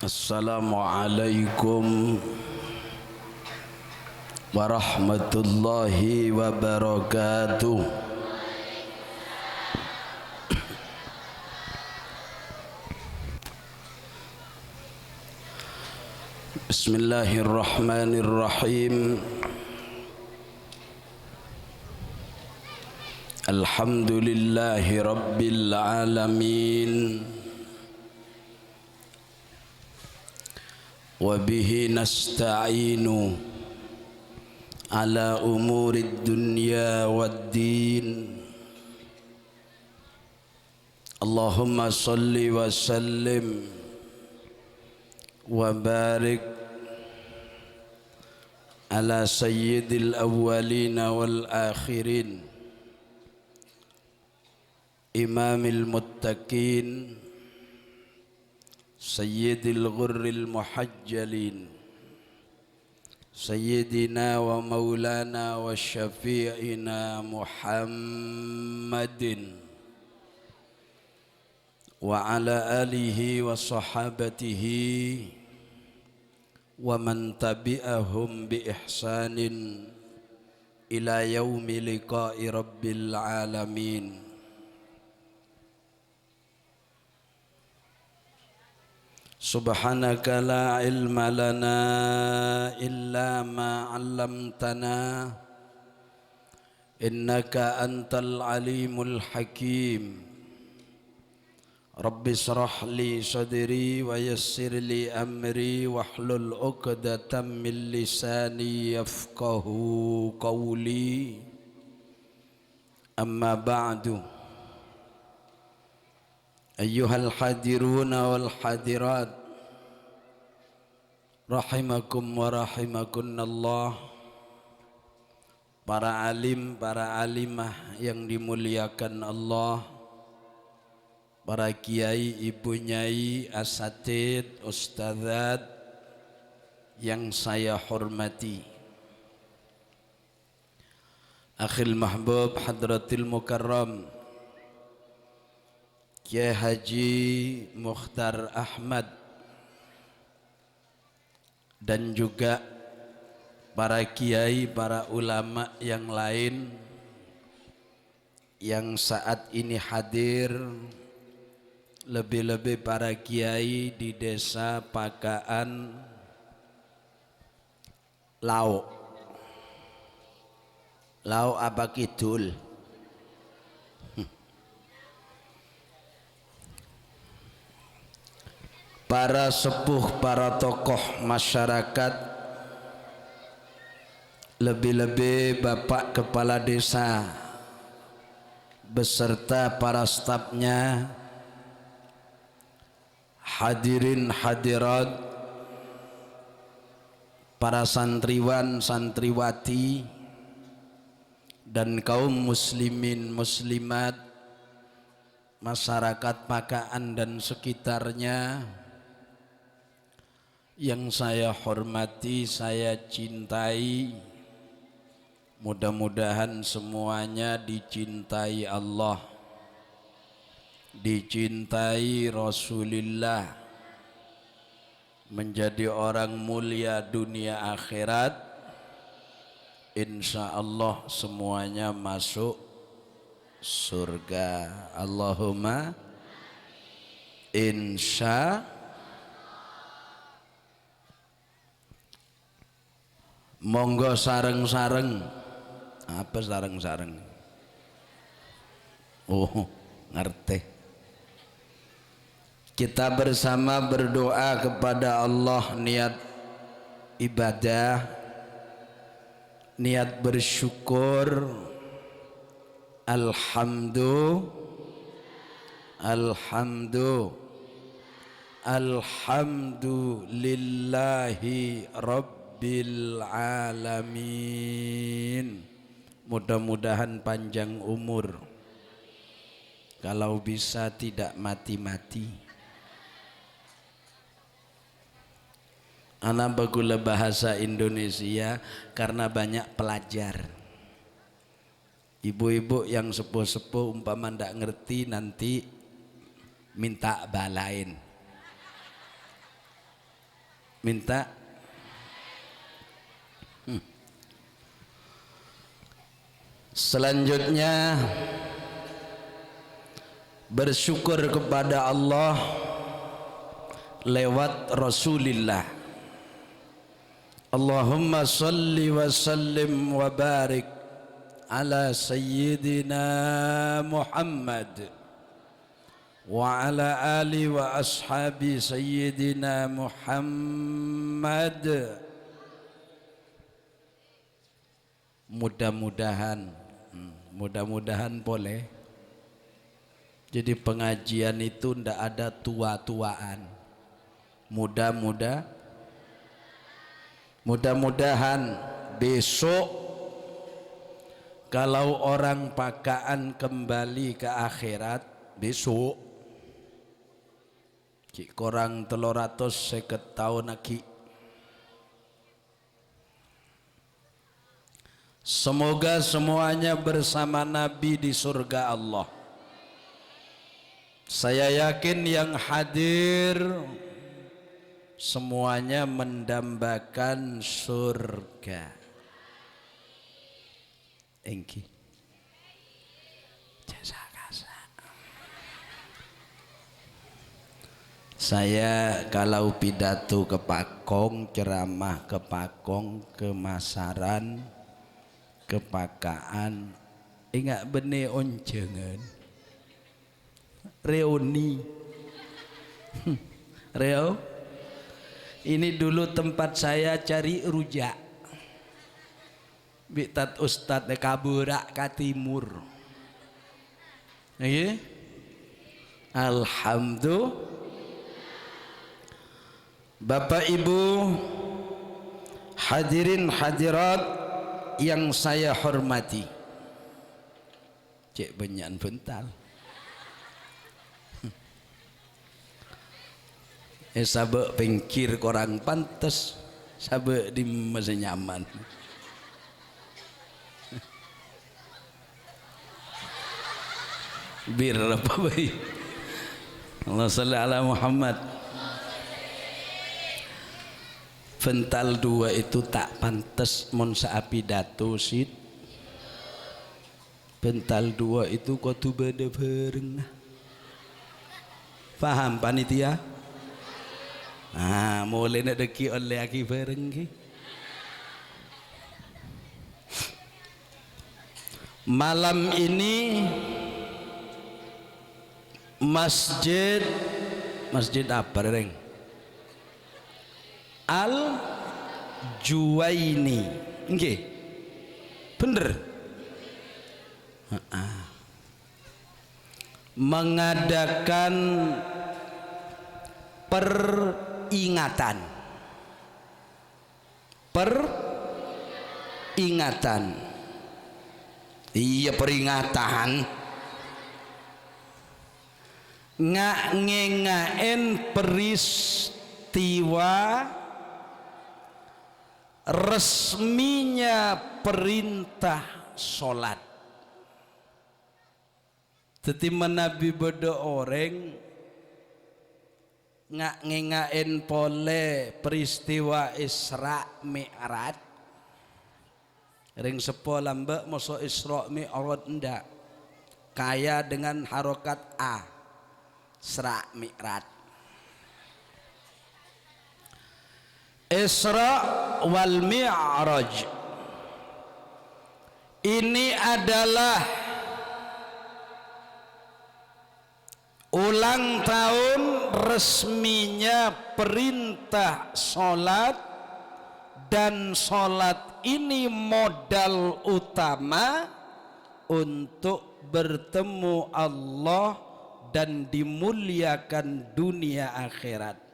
Assalamualaikum warahmatullahi wabarakatuh. Bismillahirrahmanirrahim. Alhamdulillahi rabbil alamin. Wabihi nasta'inu ala umurid dunya waddin. Allahumma salli wa sallim wa barik ala sayyidil awwalin wal akhirin, imamil muttaqin, sayyidil ghurril muhajjalin, sayyidina wa maulana wa syafi'ina Muhammadin wa ala alihi wa sahabatihi wa man tabi'ahum bi ihsanin ila yaumi liqa'i rabbil alamin. Subhanaka la ilma lana illa ma 'allamtana innaka antal alimul hakim. Rabbi shrah li sadri wa yassir li amri wahlul 'uqdatam min lisani yafqahu qawli. Amma ba'du. Ayyuhal hadiruna wal hadirat, rahimakum wa rahimakunallah. Para alim, para alimah yang dimuliakan Allah, para kiai, ibu nyai, asatid, ustadzat yang saya hormati. Akhil mahbub hadratil mukarram Kiai Haji Mukhtar Ahmad, dan juga para kiai, para ulama yang lain yang saat ini hadir, lebih-lebih para kiai di desa Pakaan Lau apa Kidul, para sepuh, para tokoh masyarakat, lebih-lebih Bapak Kepala Desa beserta para stafnya, hadirin hadirat, para santriwan santriwati dan kaum muslimin muslimat, masyarakat Pakaan dan sekitarnya yang saya hormati, saya cintai. Mudah-mudahan semuanya dicintai Allah, dicintai Rasulullah, menjadi orang mulia dunia akhirat. Insya Allah semuanya masuk surga. Allahumma insya. Monggo sareng-sareng. Apa sareng-sareng? Oh, ngerti. Kita bersama berdoa kepada Allah, niat ibadah, niat bersyukur. Alhamdulillahi Rabbil alamin. Mudah-mudahan panjang umur, kalau bisa tidak mati-mati. Ana bagula bahasa Indonesia karena banyak pelajar. Ibu-ibu yang sepuh-sepuh umpama ndak ngerti nanti minta balain. Minta. Selanjutnya bersyukur kepada Allah lewat Rasulullah. Allahumma salli wa sallim wa barik ala sayyidina Muhammad wa ala ali wa ashabi sayyidina Muhammad. Mudah-mudahan boleh. Jadi pengajian itu ndak ada tua-tuaan. Mudah-mudahan besok kalau orang pakaan kembali ke akhirat besok ki korang 350 tahun lagi. Semoga semuanya bersama Nabi di surga Allah. Saya yakin yang hadir semuanya mendambakan surga. Engki. Jasa kasa. Saya kalau pidato ke Pakong, ceramah ke Pakong, ke Masaran, kepakaan, ingat benih oncengan reuni reo ini dulu tempat saya cari rujak bitat ustad kaburak ka timur. Iya, alhamdulillah. Bapak Ibu hadirin hadirat yang saya hormati, cek banyak bental. Sabak pengkir korang pantas, sabak di masa nyaman. Bir apa baik? Allah salli ala Muhammad. Vental 2 itu tak pantas mon saapi dato sid. Vental 2 itu kudu beda bareng. Paham panitia? Mulai nak deki oleh aki bareng ki. Malam ini masjid apa reng? Al Juwaini, nggih, bener. Mengadakan peringatan. Iya, peringatan. Ngengaen peristiwa resminya perintah sholat. Jadi menabi bodo orang ngengaen pole peristiwa Isra Mi'raj. Ring sepo lambek moso Isra Mi'raj ndak kaya dengan harokat A. Isra Mi'raj. Isra wal Mi'raj ini adalah ulang tahun resminya perintah sholat, dan sholat ini modal utama untuk bertemu Allah dan dimuliakan dunia akhirat.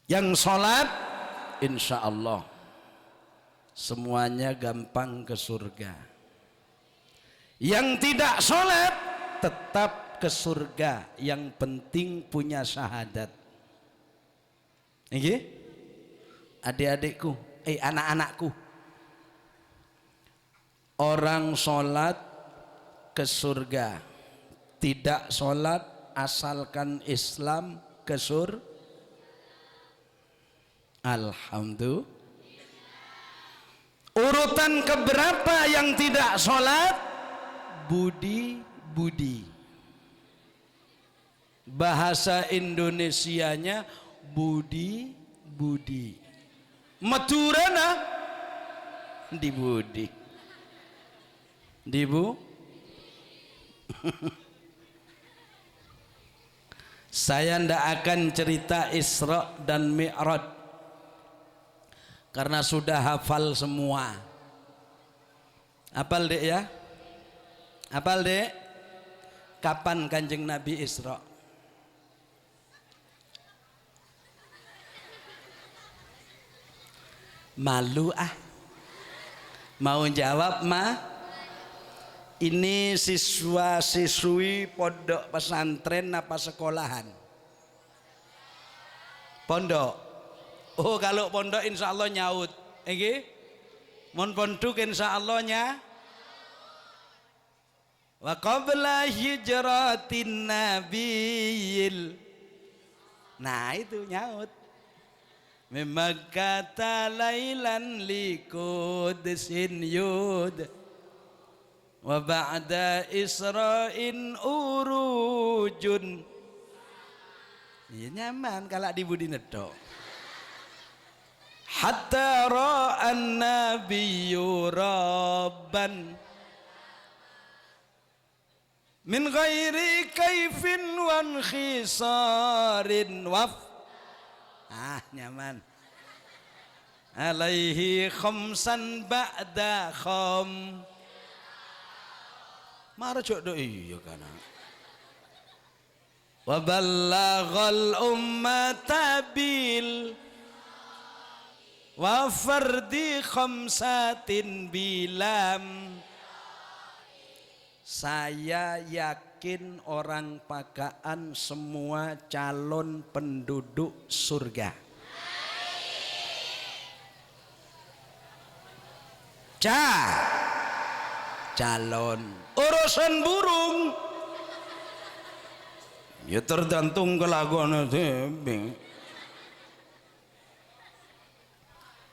Yang sholat insya Allah semuanya gampang ke surga. Yang tidak sholat tetap ke surga, yang penting punya syahadat. Ini adik-adikku, anak-anakku, orang sholat ke surga, tidak sholat asalkan Islam ke surga. Alhamdulillah. Urutan keberapa yang tidak sholat? Budi. Bahasa Indonesianya budi. Maturana di budi. Saya ndak akan cerita Isra dan Mi'raj karena sudah hafal semua. Hafal dek ya? Hafal dek? Kapan Kanjeng Nabi Isra? Malu mau jawab ini siswa siswi pondok pesantren apa sekolahan? Pondok. Oh kalau pondok insya Allah nyaut mon pondok insya Allah wa qabla hijratin nabiyil, nah itu nyaut Memakkata lailan liqudsin yud wa ba'da isra'in urujun. Ya nyaman kalau di budi nedok. Hatta ra'an nabiyyu rabban min ghairi kaifin wan khisarin waf. Nyaman. Alaihi khamsan ba'da kham. Marjo do iya kana. Wa ballaghal ummata bil wa fardi khamsatin bilam. Saya yakin orang Pakaan semua calon penduduk surga. Calon. Urusan burung ya tergantung kelakuan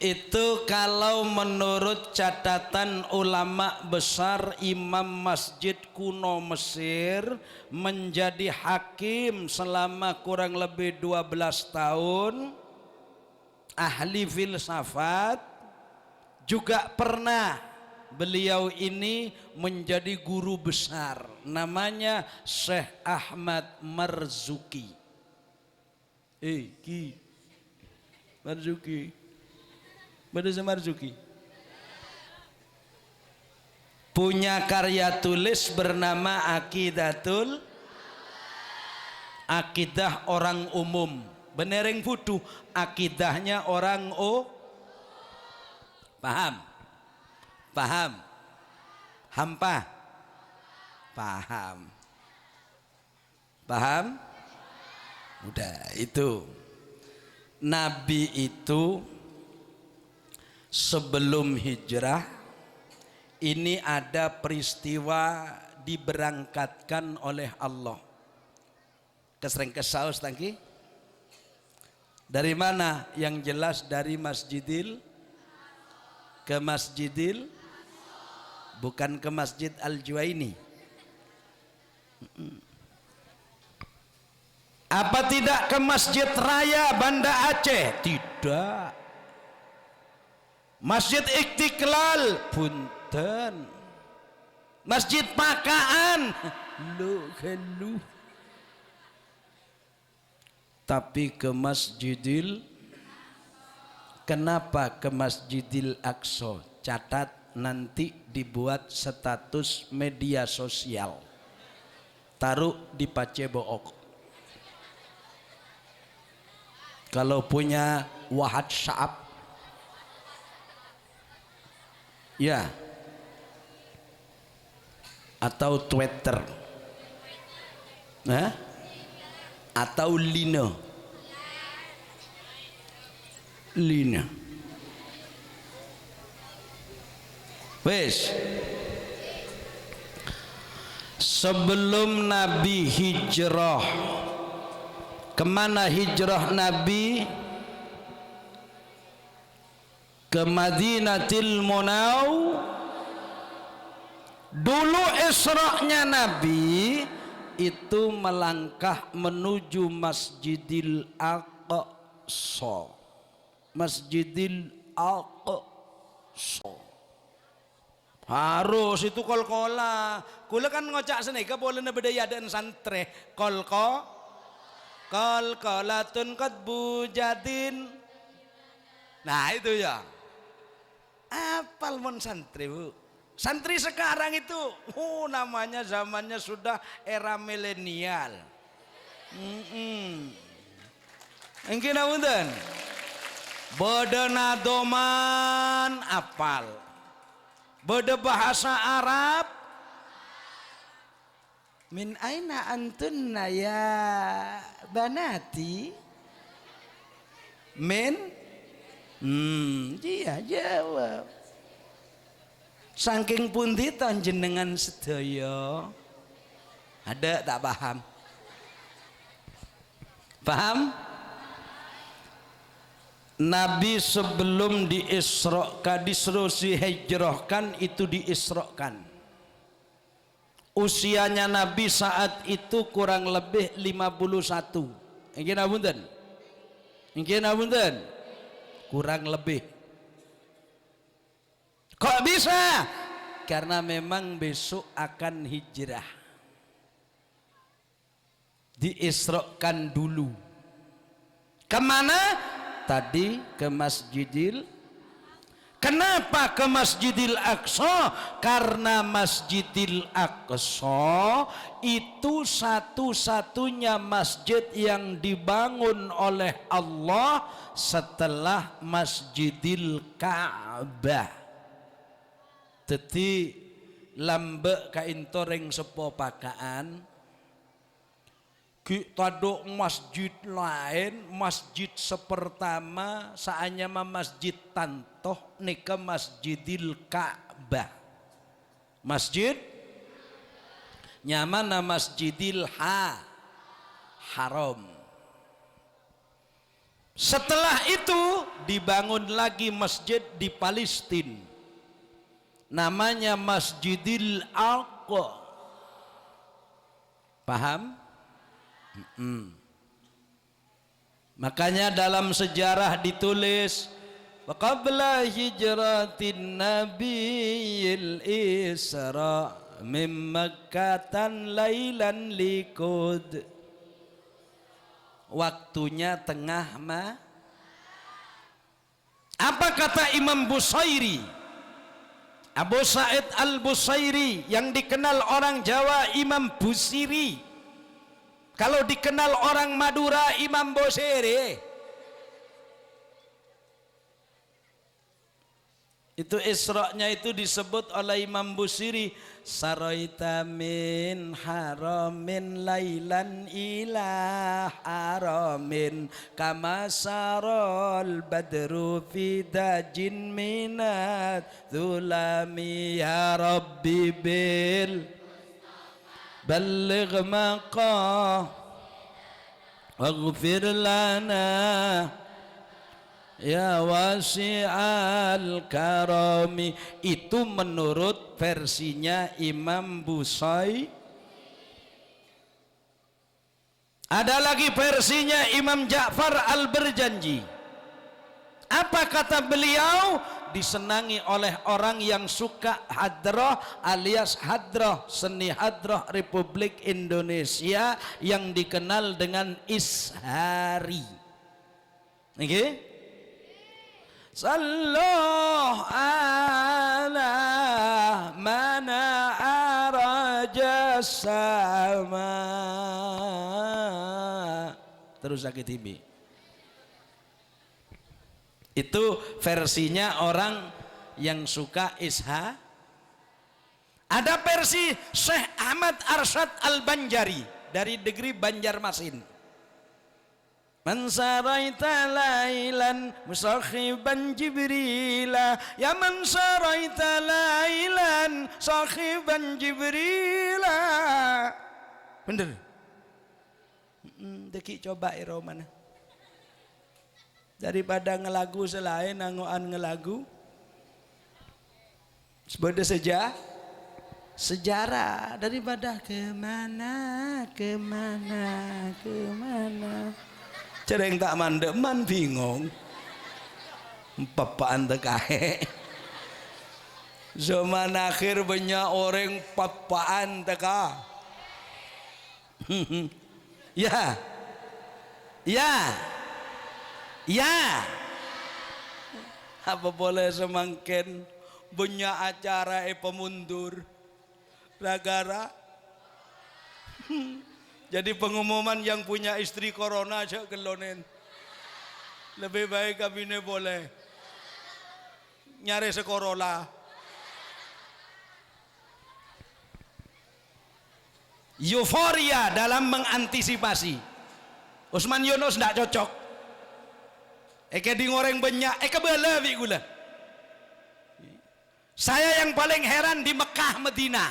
itu. Kalau menurut catatan ulama besar, imam masjid kuno Mesir, menjadi hakim selama kurang lebih 12 tahun, ahli filsafat, juga pernah beliau ini menjadi guru besar, namanya Syekh Ahmad Marzuki. Marzuki Marzuki punya karya tulis bernama Akidah orang umum. Benereng fudu akidahnya orang paham hampa paham udah. Itu Nabi itu sebelum hijrah ini ada peristiwa diberangkatkan oleh Allah. Kesering kesaus tangki dari mana? Yang jelas dari Masjidil ke Masjidil, bukan ke Masjid Al-Juwaini. Apa tidak ke Masjid Raya Banda Aceh? Tidak. Masjid Istiqlal punten. Masjid Pakaan lu. Tapi ke Masjidil. Kenapa ke Masjidil Aqsa? Catat nanti dibuat status media sosial. Taruh di Pacebook. Kalau punya WhatsApp ya, atau Twitter, atau Lina. Wes, sebelum Nabi hijrah, kemana hijrah Nabi? ke Madinatil Dulu Isra-nya Nabi itu melangkah menuju Masjidil Aqsa. Masjidil Aqsa. Harus itu kol-kola. Kula kan ngocak seneka boleh nebedaya dan santre. Kol-kolatun qad bujadin. Nah itu ya. Apal mon santri Bu. Santri sekarang itu namanya zamannya sudah era milenial. Engkin apunten. Bode nadoman apal. Bode bahasa Arab. Min aina antunna ya banati? Dia jawab. Saking pundi jenengan sedaya? Ada tak paham? Paham? Nabi sebelum dihijrahkan itu diisrokan. Usianya Nabi saat itu kurang lebih 51. Ingin apunten? Ingin apunten? Kurang lebih. Kok bisa? Karena memang besok akan hijrah. Diisrokan dulu. Kemana? Tadi ke Masjidil. Kenapa ke Masjidil Aqsa? Karena Masjidil Aqsa itu satu-satunya masjid yang dibangun oleh Allah setelah Masjidil Ka'bah. Teti lambe kaintoreng sepo pakaan kita do masjid lain, masjid sepertama saanya masjid Tantoh nika Masjidil Ka'bah. Masjid nyamana Masjidil Haram. Setelah itu dibangun lagi masjid di Palestina. Namanya Masjidil Aqsa. Paham? Makanya dalam sejarah ditulis qabla hijratin nabiyil isra min makkatan lailan likud. Waktunya tengah Apa kata Imam Busairi? Abu Sa'id Al-Busairi yang dikenal orang Jawa Imam Busiri. Kalau dikenal orang Madura Imam Bosere. Itu Isra-nya itu disebut oleh Imam Busiri, saraita min haramin lailan ila haramin kama sarol badru fi dajin minat dhulami ya rabbi bil balligh maqah waghfir lana ya wasi'al karami. Itu menurut versinya Imam Busai. Ada lagi versinya Imam Ja'far Al-Berjanji. Apa kata beliau? Disenangi oleh orang yang suka hadrah alias hadrah, seni hadrah Republik Indonesia yang dikenal dengan ishari. Okay? Sallallahu ala mana araja sama. Terus sakit himi. Itu versinya orang yang suka isha. Ada versi Syekh Ahmad Arsyad Al-Banjari dari negeri Banjarmasin. Man saraita lailan musakhiban Jibrila ya man saraita lailan sakhiban Jibrila. Bener. Deki coba iro mana? daripada ngelagu selain nangoan ngelagu sebagai sejarah daripada kemana cereng tak mandeman bingung papaan tekahe zaman akhir banyak orang papaan teka ya apa boleh semangkin banyak acara pemundur ragara jadi pengumuman yang punya istri corona aja kelonen lebih baik kabine boleh nyari sekorola euforia dalam mengantisipasi Usman Yunus tidak cocok di ngoreng banyak bela gula. Saya yang paling heran di Mekah Medina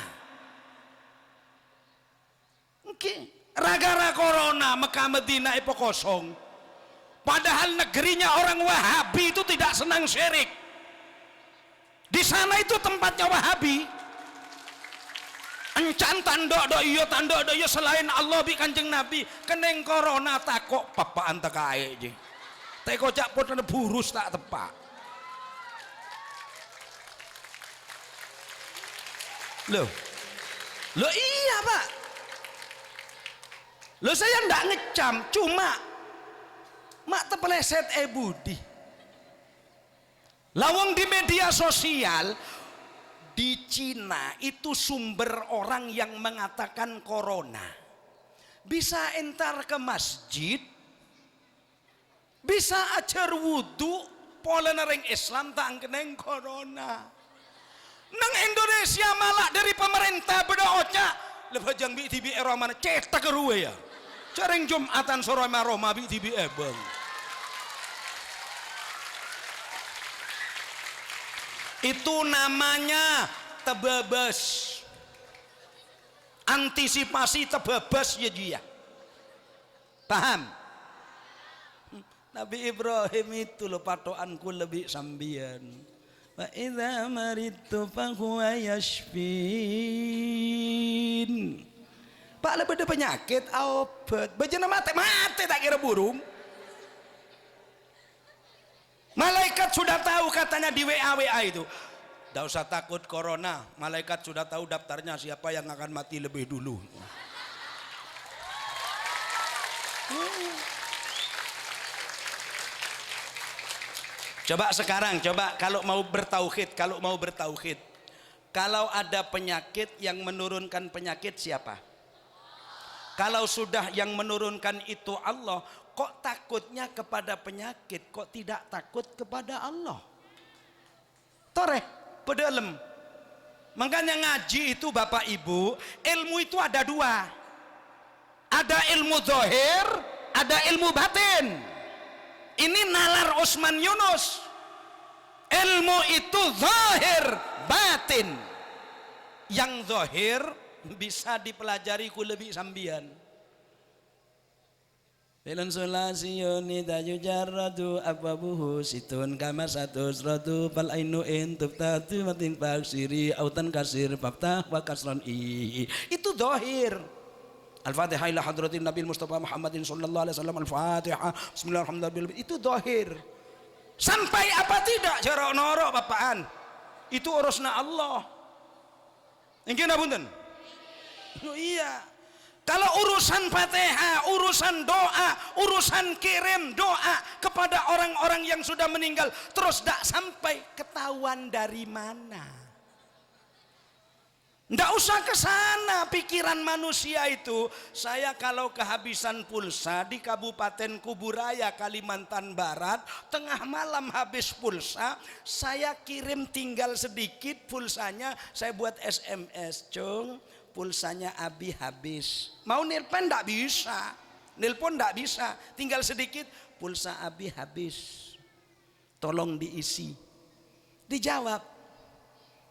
gara-gara corona Mekah Medina itu kosong padahal negerinya orang Wahabi itu tidak senang syirik di sana itu tempatnya Wahabi encan tandok iya selain Allah bi kanjeng Nabi keneng corona takok papaan tak ae je teko cak pot burus tak tepak loh iya pak loh saya ndak ngecam cuma mak tepeleset budi lawang di media sosial di Cina itu sumber orang yang mengatakan corona bisa entar ke masjid bisa ajar wudhu pola nering Islam tak keneng corona nang Indonesia malah dari pemerintah bedoca lebajang bi tibi era mana cetak keruwe ya Careng Jumatan sore maroma bi tibi ebeng. Itu namanya tebebas. Antisipasi tebebas ya dia. Paham? Nabi Ibrahim itu loh patoanku lebih sambian. Wa idza maridtu fa huwa yashfin. Pak lebih ada penyakit obat. Bejana mati tak kira burung. Malaikat sudah tahu katanya di WA itu. Tidak usah takut corona. Malaikat sudah tahu daftarnya siapa yang akan mati lebih dulu. Coba sekarang, kalau mau bertauhid, kalau ada penyakit yang menurunkan penyakit siapa? Kalau sudah yang menurunkan itu Allah, kok takutnya kepada penyakit, kok tidak takut kepada Allah? Toreh, pedalem. Makanya ngaji itu Bapak Ibu, ilmu itu ada dua. Ada ilmu zahir, ada ilmu batin. Ini nalar Usman Yunus. Ilmu itu zahir, batin. Yang zahir bisa dipelajari ku lebih sambian. Filun sulasiyoni tayu jarratu ababuhu situn kama satusratu fal ainu intub tatu matin paksiri autan kasir faftah wa kasran i. Itu zahir. Al-Fatihah ila hadratin Nabi Mustafa Muhammadin sallallahu alaihi wasallam. Al-Fatihah bismillahirrahmanirrahim. Itu zahir. Sampai apa tidak cara norok bapaan. Itu urusna Allah. Engke punten. Oh iya. Kalau urusan Fatihah, urusan doa, urusan kirim doa kepada orang-orang yang sudah meninggal, terus tidak sampai ketahuan dari mana. Tidak usah ke sana pikiran manusia itu. Saya kalau kehabisan pulsa di Kabupaten Kuburaya, Kalimantan Barat, tengah malam habis pulsa, saya kirim tinggal sedikit pulsanya, saya buat SMS, cung. Pulsanya Abi habis. Mau nelpon enggak bisa. Nelpon enggak bisa. Tinggal sedikit pulsa Abi habis. Tolong diisi. Dijawab.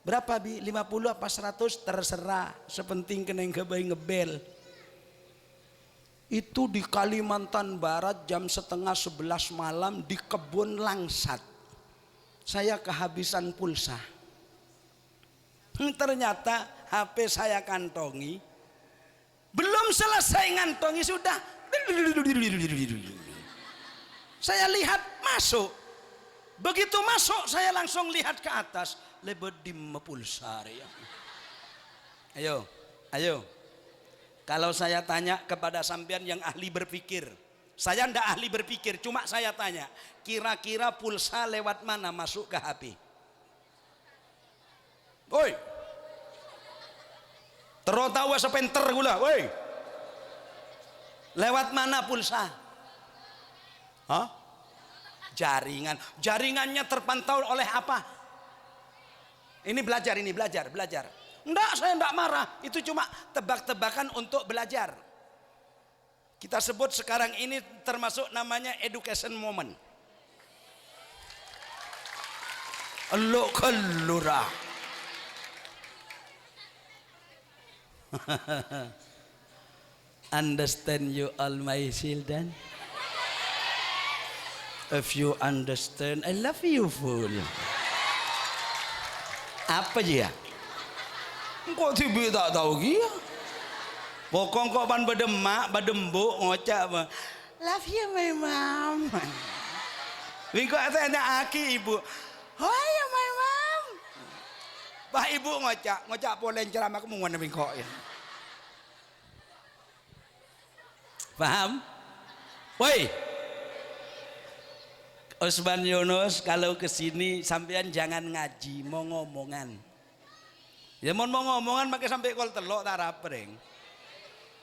Berapa Bi? 50 apa 100 terserah. Sepenting kena ngebel. Itu di Kalimantan Barat jam setengah 11 malam di kebun langsat. Saya kehabisan pulsa. Ternyata HP saya kantongi, belum selesai ngantongi sudah. Saya lihat masuk. Begitu masuk saya langsung lihat ke atas. Lebedim pulsa ya. Ayo, ayo. Kalau saya tanya kepada sampean yang ahli berpikir, saya ndak ahli berpikir, cuma saya tanya, kira-kira pulsa lewat mana masuk ke HP? Woi, tahu sepenter gula, woi. Lewat mana pulsa? Hah? Jaringan. Jaringannya terpantau oleh apa? Ini belajar, belajar. Enggak, saya enggak marah. Itu cuma tebak-tebakan untuk belajar. Kita sebut sekarang ini termasuk namanya education moment. Elo kelura. Understand you all my children? If you understand, I love you full. Apa ya? Kok tiba tak tahu dia? Pokok kok pan bademak, badembuk ngocak apa? Love you my mom. Wingko tanya aki ibu. Oh ya my mom. Bah ibu ngocak polen ceramah kamu mana wingko ya? Paham? Woi. Osman Yunus kalau kesini sampean jangan ngaji, mau ngomongan. Ya mau ngomongan pakai sampai kol telok tak rapering.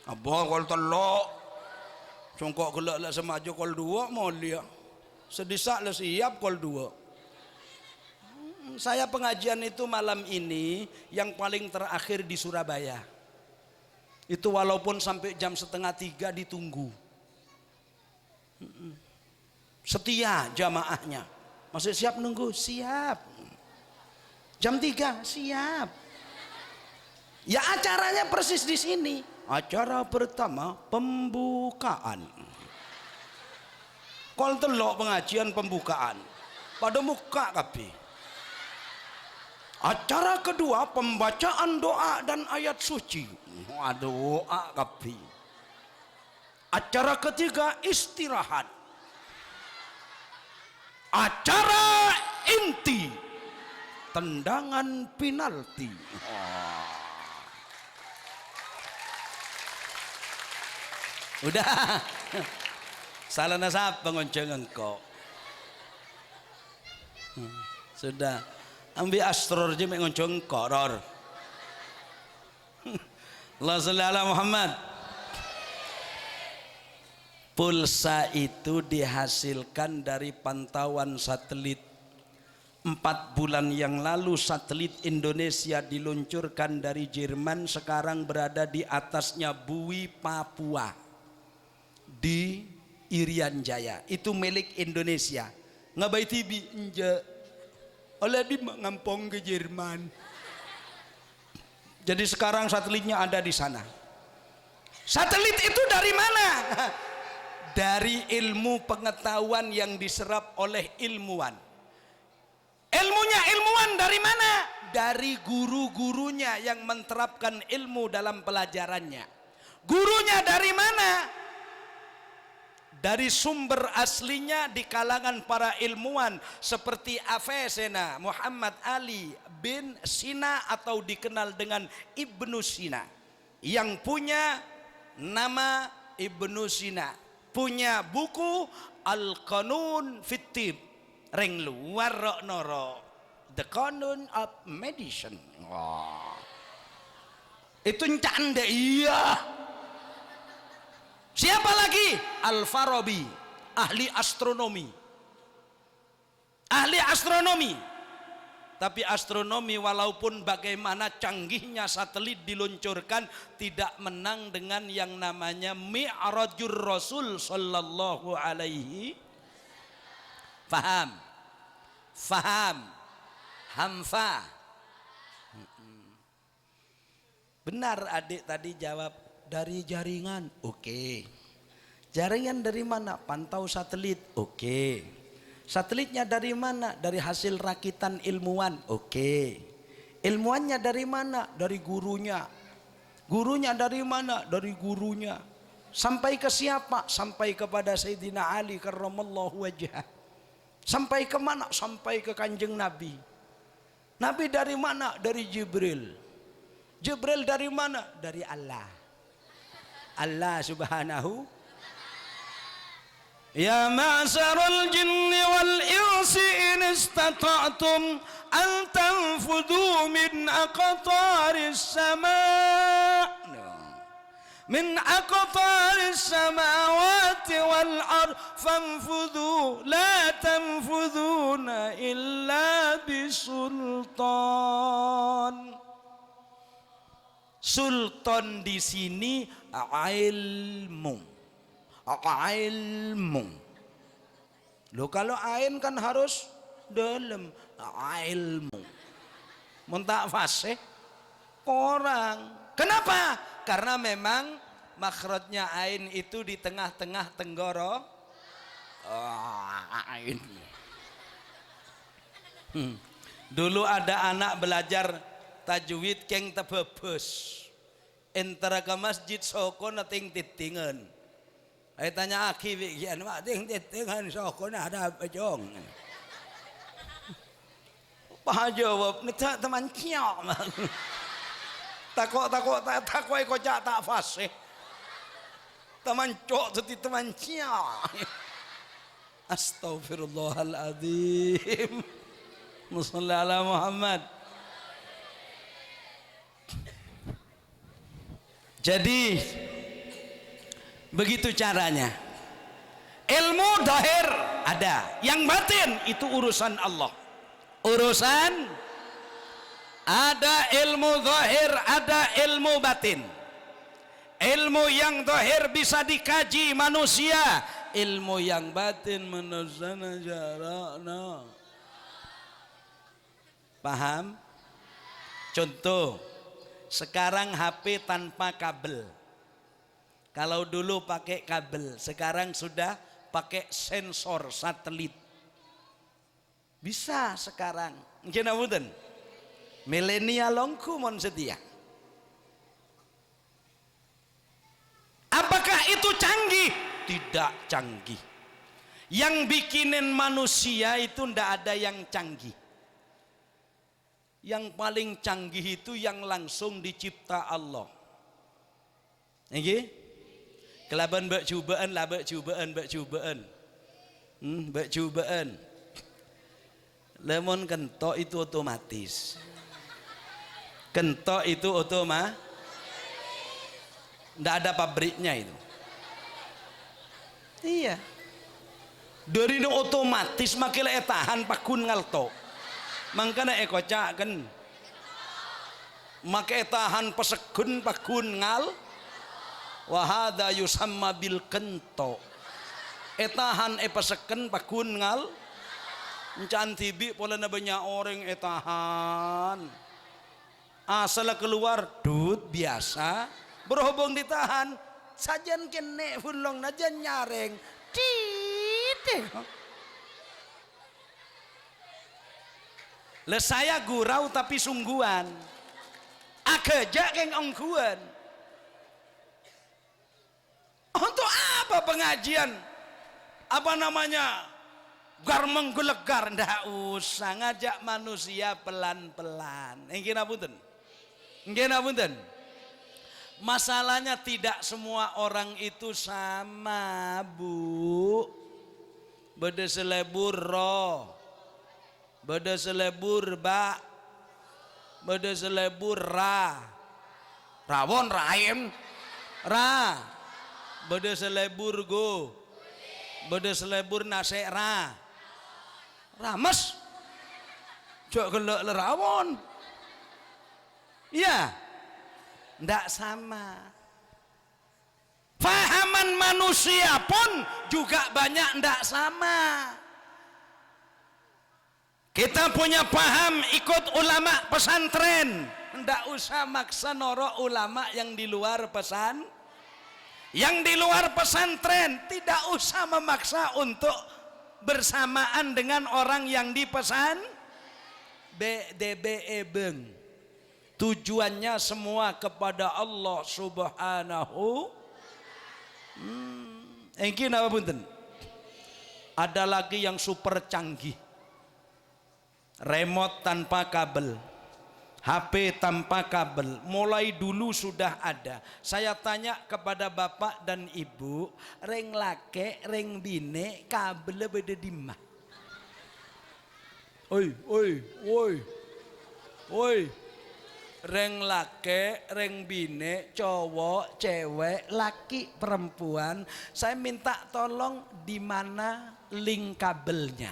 Abah kol telok. Congkok gelak lah semaju kol dua mau lihat. Sedisak lah siap kol dua. Saya pengajian itu malam ini yang paling terakhir di Surabaya. Itu walaupun sampai jam 2:30 ditunggu. Setia jamaahnya. Masih siap nunggu? Siap. Jam 3 siap. Ya acaranya persis di sini. Acara pertama pembukaan. Kol telok pengajian pembukaan. Pada muka kapi. Acara kedua pembacaan doa dan ayat suci. Doa kapi. Acara ketiga istirahat. Acara inti tendangan penalti. Udah. Salah nasab pengoncengan kok. Sudah. Ambil astror je mengonceng kok ror. Allah salli ala Muhammad. Pulsa itu dihasilkan dari pantauan satelit. 4 bulan yang lalu satelit Indonesia diluncurkan dari Jerman, sekarang berada di atasnya bui Papua. Di Irian Jaya, itu milik Indonesia. Ngabai TV enja oleh di ngampong ke Jerman. Jadi sekarang satelitnya ada di sana. Satelit itu dari mana? Dari ilmu pengetahuan yang diserap oleh ilmuwan. Ilmunya ilmuwan dari mana? Dari guru-gurunya yang menerapkan ilmu dalam pelajarannya. Gurunya dari mana? Dari sumber aslinya di kalangan para ilmuwan seperti Avicenna, Muhammad Ali bin Sina atau dikenal dengan Ibnu Sina, yang punya nama Ibnu Sina, punya buku Al-Qanun fit Tib, ring luar rok noro, The Canon of Medicine. Wah. Itu canda iya. Siapa lagi? Al-Farabi, ahli astronomi. Ahli astronomi. Tapi astronomi walaupun bagaimana canggihnya satelit diluncurkan tidak menang dengan yang namanya Mi'rajur Rasul sallallahu alaihi. Faham? Faham? Hamfah? Benar adik tadi jawab dari jaringan. Oke. Jaringan dari mana? Pantau satelit. Oke. Satelitnya dari mana? Dari hasil rakitan ilmuwan. Oke. Ilmuannya dari mana? Dari gurunya. Gurunya dari mana? Dari gurunya. Sampai ke siapa? Sampai kepada Sayyidina Ali karramallahu wajhah. Sampai ke mana? Sampai ke Kanjeng Nabi. Nabi dari mana? Dari Jibril. Jibril dari mana? Dari Allah. Allah subhanahu. Ya ma'syaral jinni wal insi in istata'tum an tanfudhu min aqtaris sama' min aqtaris samawati wal ard fanfudhu la tanfudhuna illa bisultan. Sultan di sini ilmu. Ilmu. Loh kalau ain kan harus dalam ilmu. Mentak fasih orang. Kenapa? Karena memang makhrajnya ain itu di tengah-tengah tenggorok. Ain. Dulu ada anak belajar tajwid keng tebebes. Entara ke masjid soko nating titingan. Ay tanya aki bikian mak ting titingan soko na ada apa jong. Pak jawab nita teman kiak. Takok kocak tak fasih. Teman cok tu teman kiak. Astaghfirullahaladzim. Musalla ala Muhammad. Jadi begitu caranya. Ilmu zahir ada, yang batin itu urusan Allah. Urusan ada ilmu zahir, ada ilmu batin. Ilmu yang zahir bisa dikaji manusia, ilmu yang batin menazana jarakna. Paham? Contoh, sekarang HP tanpa kabel. Kalau dulu pakai kabel, sekarang sudah pakai sensor satelit. Bisa sekarang. Nggih mboten? Milenial longku mon setia. Apakah itu canggih? Tidak canggih. Yang bikinin manusia itu ndak ada yang canggih. Yang paling canggih itu yang langsung dicipta Allah. Nggih? Kelaban mbak cubaan lah, mbak cubaan. Mbak cubaan. Lemon kentok itu otomatis. Kentok itu otomatis. Ndak ada pabriknya itu. Iya. Dari otomatis makile tahan pakun ngalto. Mangkana kocak kan make tahan pesekun pakun ngal wahada yusamma bil kento etahan peseken pakun ngal encan tibi pola na banyak orang etahan asal keluar dud biasa berhubung ditahan sajan kene fulong najan nyareng le saya gurau tapi sungguhan akejak keng ongkuan. Untuk apa pengajian? Apa namanya? Gar menggelegar, ndak usah ngajak manusia pelan-pelan. Nggih napunten. Nggih napunten. Masalahnya tidak semua orang itu sama, Bu. Beda selebur roh. Beda selebur ba, beda selebur ra, rawon raim, ra, beda selebur go, beda selebur nase ra, rames, cok gelek rawon, iya, ndak sama. Fahaman manusia pun juga banyak ndak sama. Kita punya paham ikut ulama pesantren, ndak usah maksa noro ulama yang di luar pesan. Yang di luar pesantren tidak usah memaksa untuk bersamaan dengan orang yang di pesan BDBE beng. Tujuannya semua kepada Allah Subhanahu. Engki napa punten? Ada lagi yang super canggih. Remote tanpa kabel. HP tanpa kabel. Mulai dulu sudah ada. Saya tanya kepada bapak dan ibu, reng lake, reng bine, kabel beda di mah. Oi. Reng lake, reng bine, cowok, cewek, laki, perempuan. Saya minta tolong di mana link kabelnya.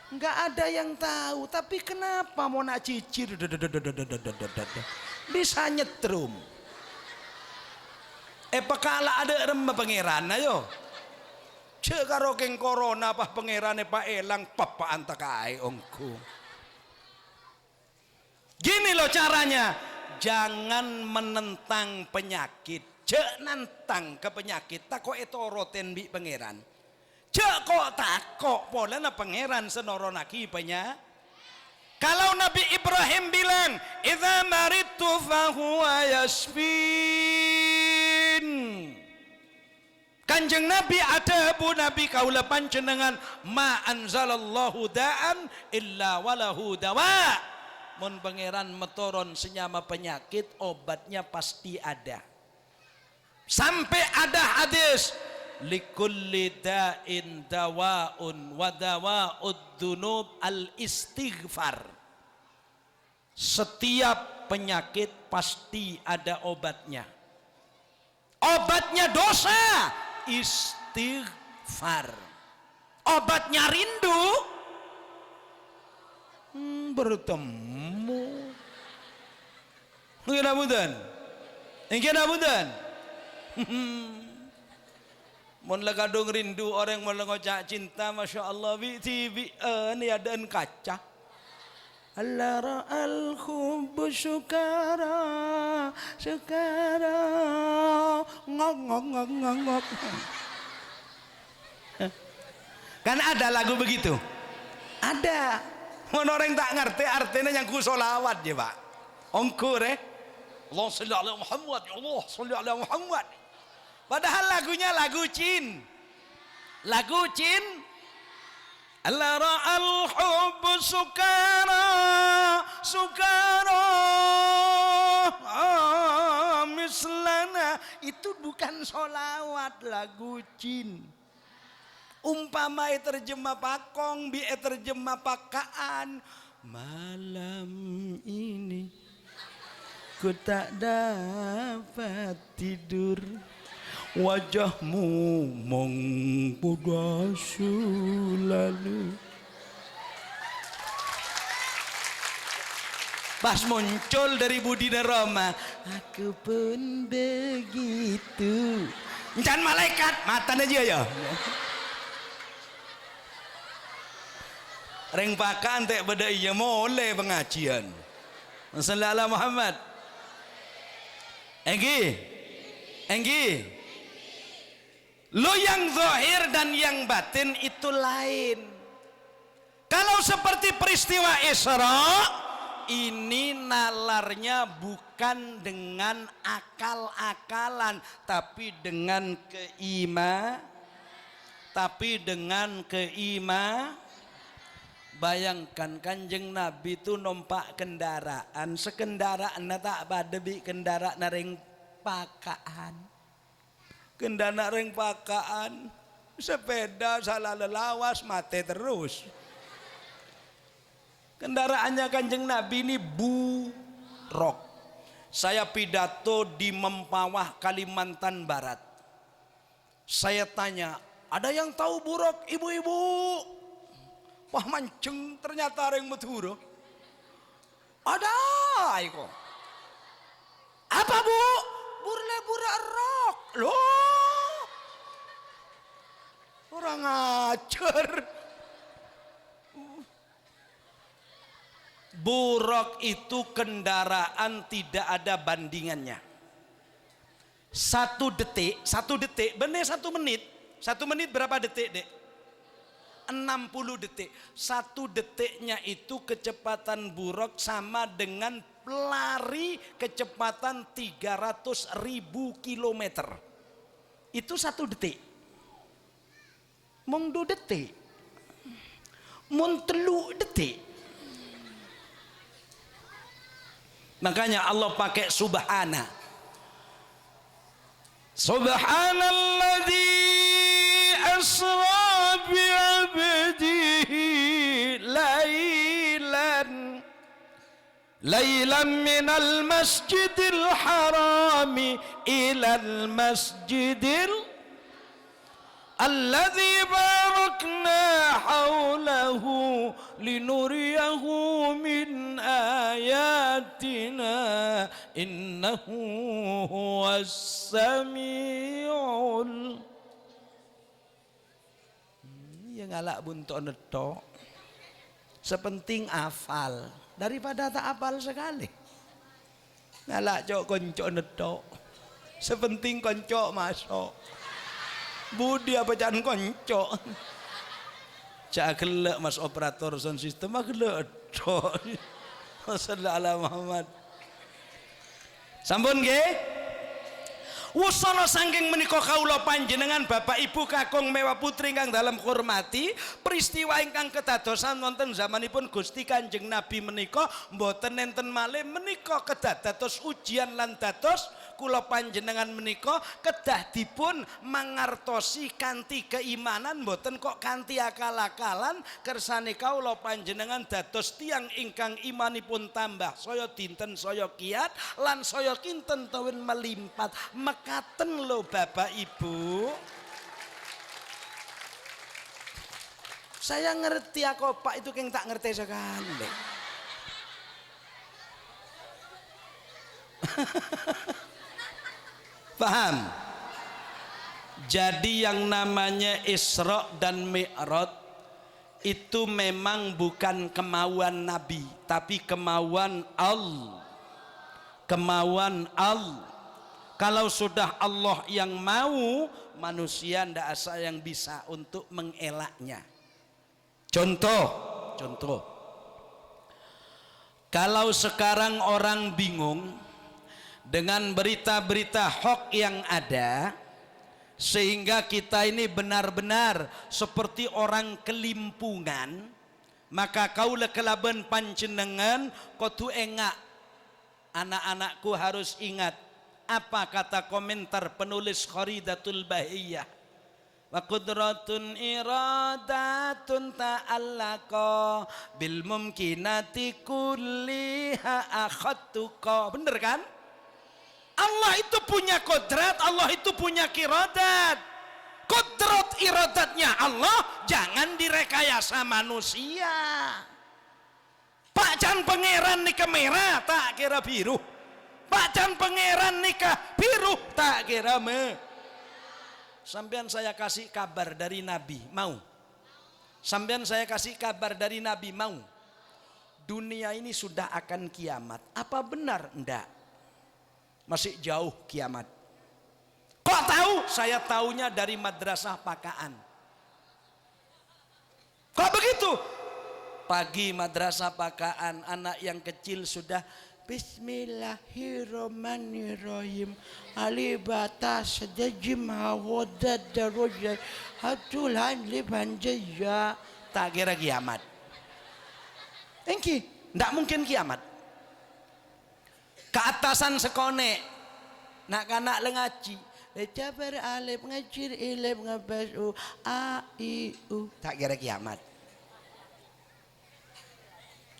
Nggak ada yang tahu. Tapi kenapa mau nak cicir? Bisa nyetrum. Pekala ada remah pangeran ayo. Cek karo keng corona apa pangerane Pak Elang papa antakai ongku. Gini loh caranya, jangan menentang penyakit, cek nantang ke penyakit, tak kok itu roten bi pangeran, cek kok tak kok pola na pangeran senoronaki penya. Kalau Nabi Ibrahim bilang, idza maritu fahuwa yasfin. Kanjeng Nabi ada bu Nabi kaula panjenengan ma anzalallahu da'an illa walahu dawa. Mun pangeran metoron senyama penyakit obatnya pasti ada. Sampai ada hadis likulli da'in dawaun wa dawa'ud dunub al istighfar. Setiap penyakit pasti ada obatnya. Obatnya dosa istighfar. Obatnya rindu bertemu. Mungkin abudan. Mun lagadong rindu orang mau ngocak cinta, masya Allah bi ini adaan kaca. Allah ra'al hubbu syukara ngok. Kan ada lagu begitu. Ada. Mun orang tak ngerti artinya yang ku solawat ya pak. Ongkur Allah salli ala Muhammad, Allah salli ala Muhammad. Padahal lagunya lagu Cin. Lagu Cin. Allah ra'al hubbu sukara mislana. Itu bukan solawat, lagu Cin. Umpama terjemah pakong bi terjemah pakaan. Malam ini ku tak dapat tidur, wajahmu mengkudasu lalu. Pas muncul dari Budina Roma, aku pun begitu. Encan malaikat matan aja ya. Reng pakan tak beda iya boleh pengajian. Sallallahu Muhammad. Enggi. Lo yang zahir dan yang batin itu lain. Kalau seperti peristiwa Isra, ini nalarnya bukan dengan akal-akalan, tapi dengan keimanan. Bayangkan Kanjeng Nabi itu numpak kendaraan, sekendaraan tak pada bi kendaraan ring pakaan. Kendaraan ring pakaan, sepeda salah lelawas mati terus. Kendaraannya Kanjeng Nabi ini buruk. Saya pidato di Mempawah, Kalimantan Barat. Saya tanya, ada yang tahu buruk ibu-ibu? Wah mancing ternyata ada yang Madura. Ada iko. Apa bu? Burle rok. Loh. Orang ajar. Buruk itu kendaraan tidak ada bandingannya. Satu detik, bener 1 menit. 1 menit berapa detik, Dek? 60 detik. 1 detiknya itu kecepatan buruk sama dengan lari kecepatan 300.000 kilometer. Itu 1 detik. Mung 2 detik. Mung 3 detik. Makanya Allah pakai subhana. Subhanalladzi asra bi'abdihi laylan minal masjidil harami ilal masjidil alladzi barakna haulahu linuriyahu min ayatina innahu huwas samiul. Ya ngalak buntok netok sepenting hafal daripada tak hafal sekali. Ngalak cok koncok netok sepenting koncok masuk. Budi apa jangan koncok. Cak gelek mas operator sound system mah gelek tok. Sallallahu Muhammad. Sampun nggih? Wusana saking menika kawula panjenengan Bapak Ibu kakung mewah putri ingkang dalem hormati, peristiwa ingkang kedadosan wonten zamanipun Gusti Kanjeng Nabi menika mboten enten malih menika kedados ujian lan dados kula panjenengan menika kedah dipun mangartosi kanthi keimanan mboten kok kanthi akal-akalan kersane kawula panjenengan dados tiyang ingkang imanipun tambah saya dinten saya kiat lan saya kinten tawin melimpat. Mekaten lho Bapak Ibu. Saya ngerti aku Pak itu keng tak ngerti sekali. Paham? Jadi yang namanya Isra dan Mi'raj itu memang bukan kemauan Nabi, tapi kemauan Allah. Kemauan Allah. Kalau sudah Allah yang mau, manusia ndak asa yang bisa untuk mengelaknya. Contoh. Kalau sekarang orang bingung dengan berita-berita hoax yang ada, sehingga kita ini benar-benar seperti orang kelimpungan, maka kaula kelaban panjenengan kudu engak. Anak-anakku harus ingat apa kata komentar penulis Kharidatul Bahiyah. Wa qudratun iradatun ta'allaqa bil mumkinati kulliha akhadtuqa. Bener kan? Allah itu punya kodrat, Allah itu punya kiradat. Kodrat iradatnya Allah jangan direkayasa manusia. Pak Jan pangeran nikah merah tak kira biru. Pak Jan pangeran nikah biru tak kira me. Sampean saya kasih kabar dari Nabi mau? Sampean saya kasih kabar dari Nabi mau? Dunia ini sudah akan kiamat. Apa benar? Enggak. Masih jauh kiamat. Kok tahu? Saya taunya dari madrasah Pakaan. Kok begitu? Pagi madrasah Pakaan anak yang kecil sudah Bismillahirrahmanirrahim. Alibata sadajim hawadad darujat hatulan libanjaya. Tak kira kiamat. Engki, ndak mungkin kiamat. Keatasan sekone. Nak kanak lengaji. Jabar alif ngajir ilif ngabasu a i u. Tak kira kiamat.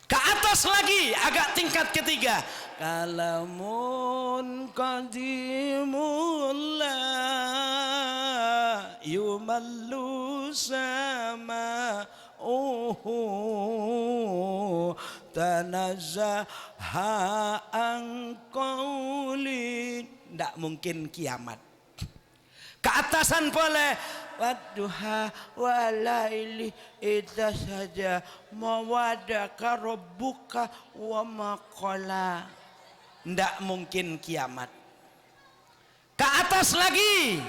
Ke atas lagi agak tingkat ketiga. Kalamun qadimul la yumallu sama tanazzaha an qaulin. Ndak mungkin kiamat. Keatasan boleh wadduha walaili idza saja mawadaka rabbuka wa maqala. Ndak mungkin kiamat. Ke atas lagi.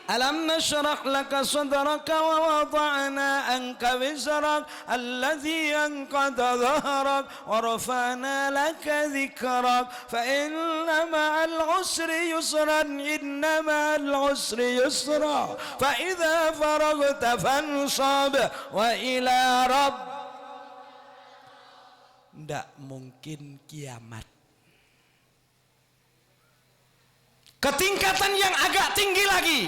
Alam nashrah laka sadraka wa wada'na anka wizrak alladhi anqadha dhahrak wa rafa'na laka dhikrak fa inna ma'al usri yusran inna ma'al usri yusra fa idza faragta fansab wa ila rabb. Ndak mungkin kiamat. Ketingkatan yang agak tinggi lagi.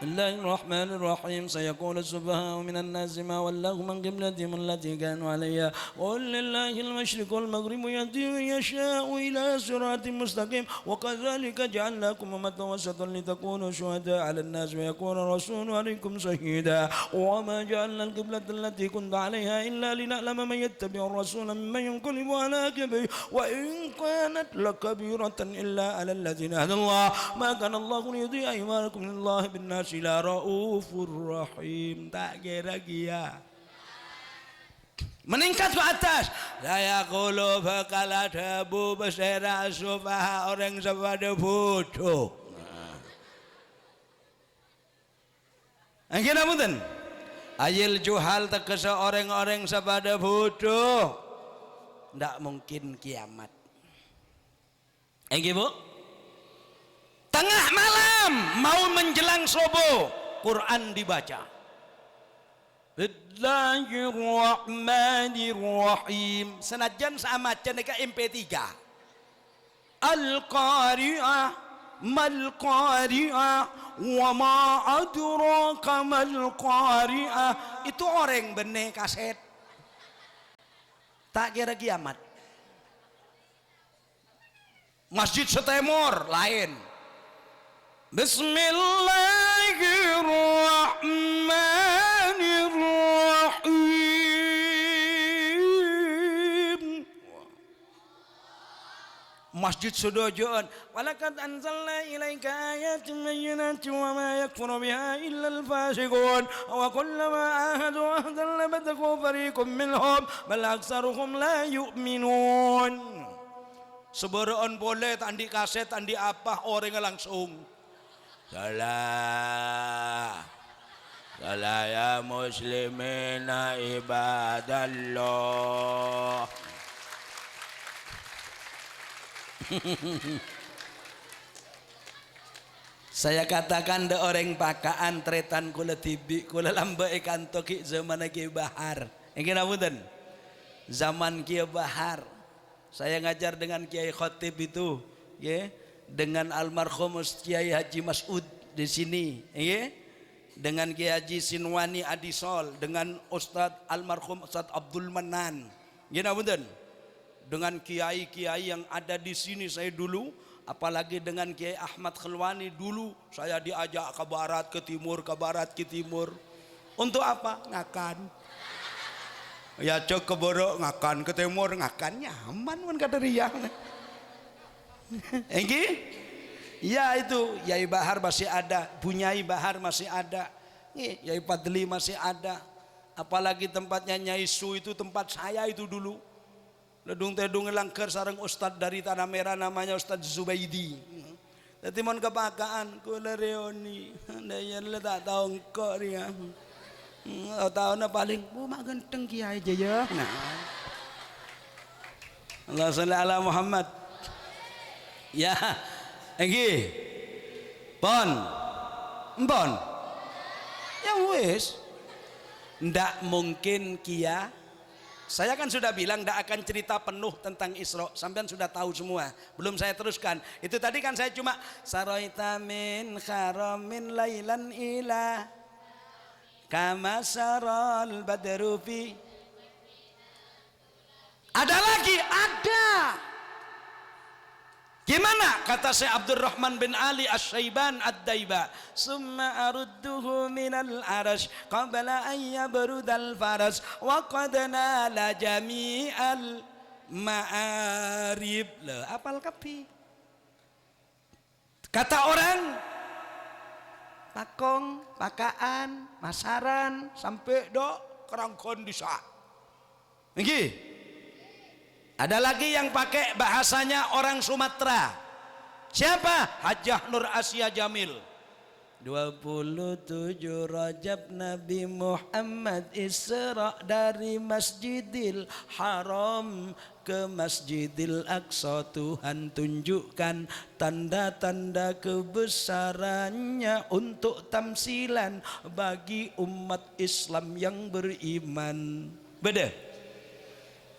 Bismillahirrahmanirrahim. Sayaqulu subhanahu minan nasi ma wallahu man qiblatihim allati kanu 'alayha wa lillahi al-masyriqu wal maghribu yahdi man yasha'u ila siratin mustaqim wa kadzalika ja'alnakum ummatan wasatan litakunu syuhada'a 'alan nas wa yakuna rasulu 'alaykum shahida wa ma ja'alna al-qiblata allati kunta 'alayha illa lina'lama man yattabi'u ar-rasula mimman yanqalibu 'ala aqibihi wa in kanat lakabiratan illa 'alal ladzina hadallahu ma kana Allahu liyudhi'a imanakum lillahi bin nas ila raufur rahim. Tak kira gia meningkat ke atas. Saya kalau bakal ada bu besera supaya orang sepada bodoh. Angin amunten ayil juhal tekesa orang-orang sepada bodoh. Ndak mungkin kiamat. Angin bu, tengah malam mau menjelang subuh Quran dibaca. Bismillahirrahmanirrahim. Senajan sama ceneka MP3. Al-Qari'ah mal Qari'ah wa ma adraka mal Qari'ah. Itu orang benih kaset. Tak kira kiamat. Masjid Setemur lain. Bismillahirrahmanirrahim. Masjid Sudojon. Walaqad anzalna ilaika ayatin bayyinatin wa ma yakfuru biha illa al-fasiqun wa kullama ahadu ahdan labadhu fariqun minhum bal aktsaruhum la yu'minun. Sebereon boleh tandi kaset tandi apa orang langsung salah ya muslimina ibadallah. Saya katakan de orang pakaan tretan kula tibi kula lamba ikan toki zaman ki bahar. Ingin apunten. Zaman ki bahar. Saya ngajar dengan Kiai Khotib itu, ya. Dengan almarhum Kiai Haji Mas'ud di sini, ya. Dengan Kiai Haji Sinwani Adisol, dengan Ustadz almarhum Ustadz Abdul Manan, gini betul. Dengan kiai-kiai yang ada di sini saya dulu, apalagi dengan Kiai Ahmad Khelwani dulu, saya diajak ke barat, ke timur, ke barat, ke timur. Untuk apa? Ngakan. Ya cok ke borok ngakan, ke timur ngakan, nyaman kan kata riang. Engki? Ya itu Yai Bahar masih ada, Bunyai Bahar masih ada, Yai Padli masih ada. Apalagi tempatnya Nyai Su itu tempat saya itu dulu. Ledung tedung langker sareng Ustadz dari Tanah Merah namanya Ustadz Zubaidi. Jadi mon kepakaan kula reoni, dayan le tak tahu engkau dia. Tahu na paling, mak genteng kiai aja ya. Nah, Allah salli ala Muhammad. Ya, enggi, pon, ya wis, ndak mungkin kia. Saya kan sudah bilang ndak akan cerita penuh tentang Isra, sampean sudah tahu semua. Belum saya teruskan. Itu tadi kan saya cuma saraita min kharamin lailan ila kama saral badru fi. Ada lagi, ada. Gimana kata Syekh Abdurrahman bin Ali Asy-Syaiban Ad-Daiba, summa arudduhu minal arash qabla an yabrudal faras wa qad nala jami'al ma'arib. Loh, apal kapi. Kata orang pakong, pakaan, masaran sampai dok kerangkon disa. Nggih. Ada lagi yang pakai bahasanya orang Sumatera. Siapa? Hajjah Nur Asia Jamil. 27 Rajab Nabi Muhammad Isra dari Masjidil Haram ke Masjidil Aqsa. Tuhan tunjukkan tanda-tanda kebesarannya untuk tamsilan bagi umat Islam yang beriman. Beda.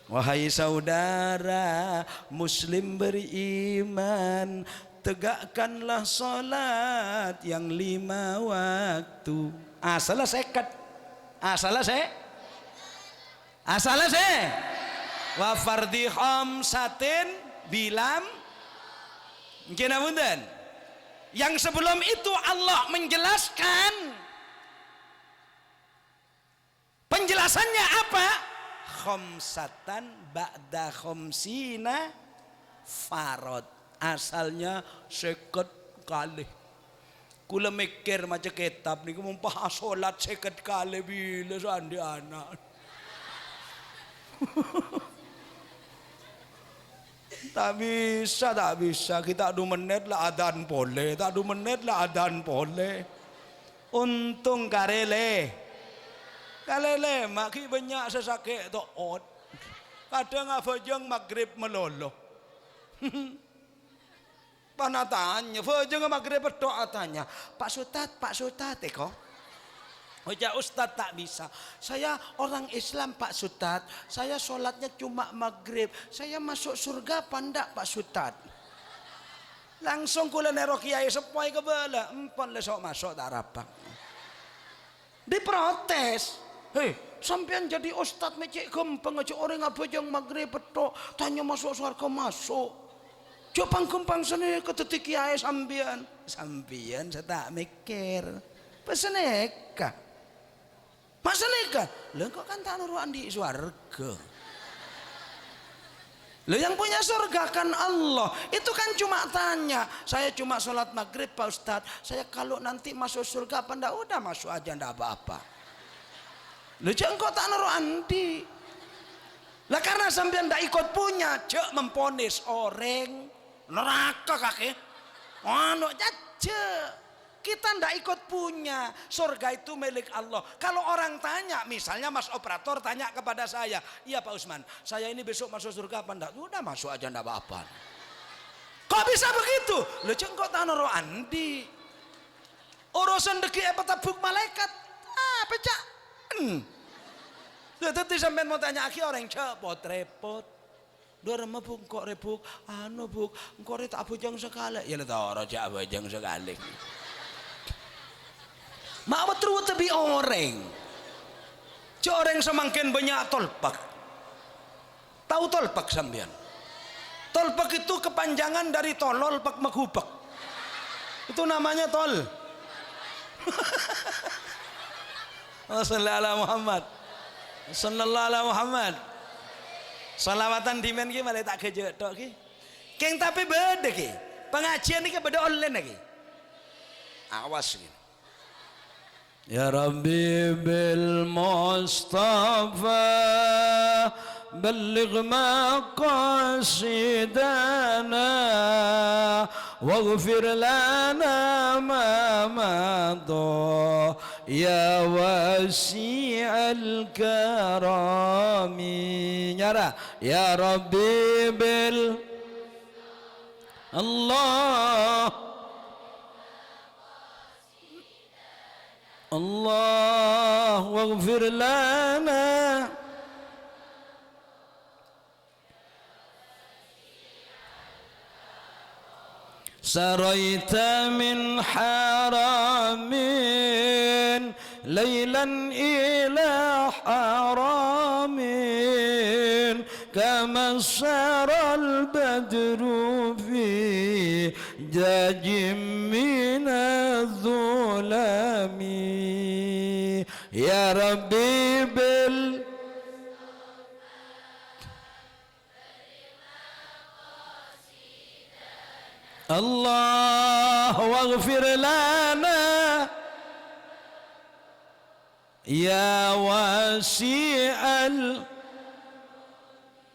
Wahai saudara muslim beriman, tegakkanlah salat yang 5 waktu. Salah seket. Salah wa fardhi khamsatin bilam. Nginapunten. Yang sebelum itu Allah menjelaskan. Penjelasannya apa? Khamsatan ba'da khamsina farad. Asalnya 50 kali. Kula mikir macam kitab niku mumpah salat 50 kali bila sandi anak. Tak bisa kita 2 menit lah adzan boleh, tak 2 menit lah adzan boleh. Untung karele maki banyak sesakit to'ot. Kadang afajang maghrib meloloh. Panatanya, fajang maghrib berdoa tanya, Pak Sutad eko. Wajah Ustadz tak bisa. Saya orang Islam Pak Sutad. Saya sholatnya cuma maghrib. Saya masuk surga pandak Pak Sutad. Langsung kula nero kiai sepoi kebala. Empon lesok masuk tak rapak. Diprotes. Hei, sampean jadi ustadz mecek gempeng aja orang abajang maghrib betok tanya masuk surga masuk. Coba pangkumpang sini ketetik kiai sampean saya tak mikir. Peseneka. Masalahnya, lo kok kan tak nuruan di surga. Lo yang punya surga kan Allah. Itu kan cuma tanya. Saya cuma sholat maghrib Pak Ustadz. Saya kalau nanti masuk surga apa ndak? Udah masuk aja ndak apa-apa. Lo jangan kok tak nuruan di. Lah karena sampean ndak ikut punya, cek memponis orang neraka kakek. Ono jaje. Kita ndak ikut punya. Surga itu milik Allah. Kalau orang tanya, misalnya Mas operator tanya kepada saya, iya Pak Usman, saya ini besok masuk surga apa ndak? Udah masuk aja ndak apa-apa. Kok bisa begitu? Lu cengkok tanoro andi. Urusan deki apa tabuk malaikat? Pecah. Lu tadi sampean mau tanya aki orang cepot repot. Dua remah buk kok rebuk, buk, engkau tak abujang sekali. Ya lu tahu raja abujang sekali. Mak betul tapi orang. Orang semakin banyak tolpak. Tahu tolpak sampean? Tolpak itu kepanjangan dari tolol pak maghubak. Itu namanya tol. Sallallahu Muhammad. Sallallahu Muhammad. Salawatan dimen ki malah tak keje tok ki. Keng tapi beda ki. Pengajian iki beda online lagi. Awas ki. Ya Rabbi bil Mustafa balligh maqasidana waghfir lana ma madha ya wasi'al karami. Nyara ya Rabbi bil Allah Allah waghfir lana saraita min haramin laylan ila haramin kama saral badru fi jajim min adh-dhulami ya Rabbi bil Allah waghfir lana ya wasi'al.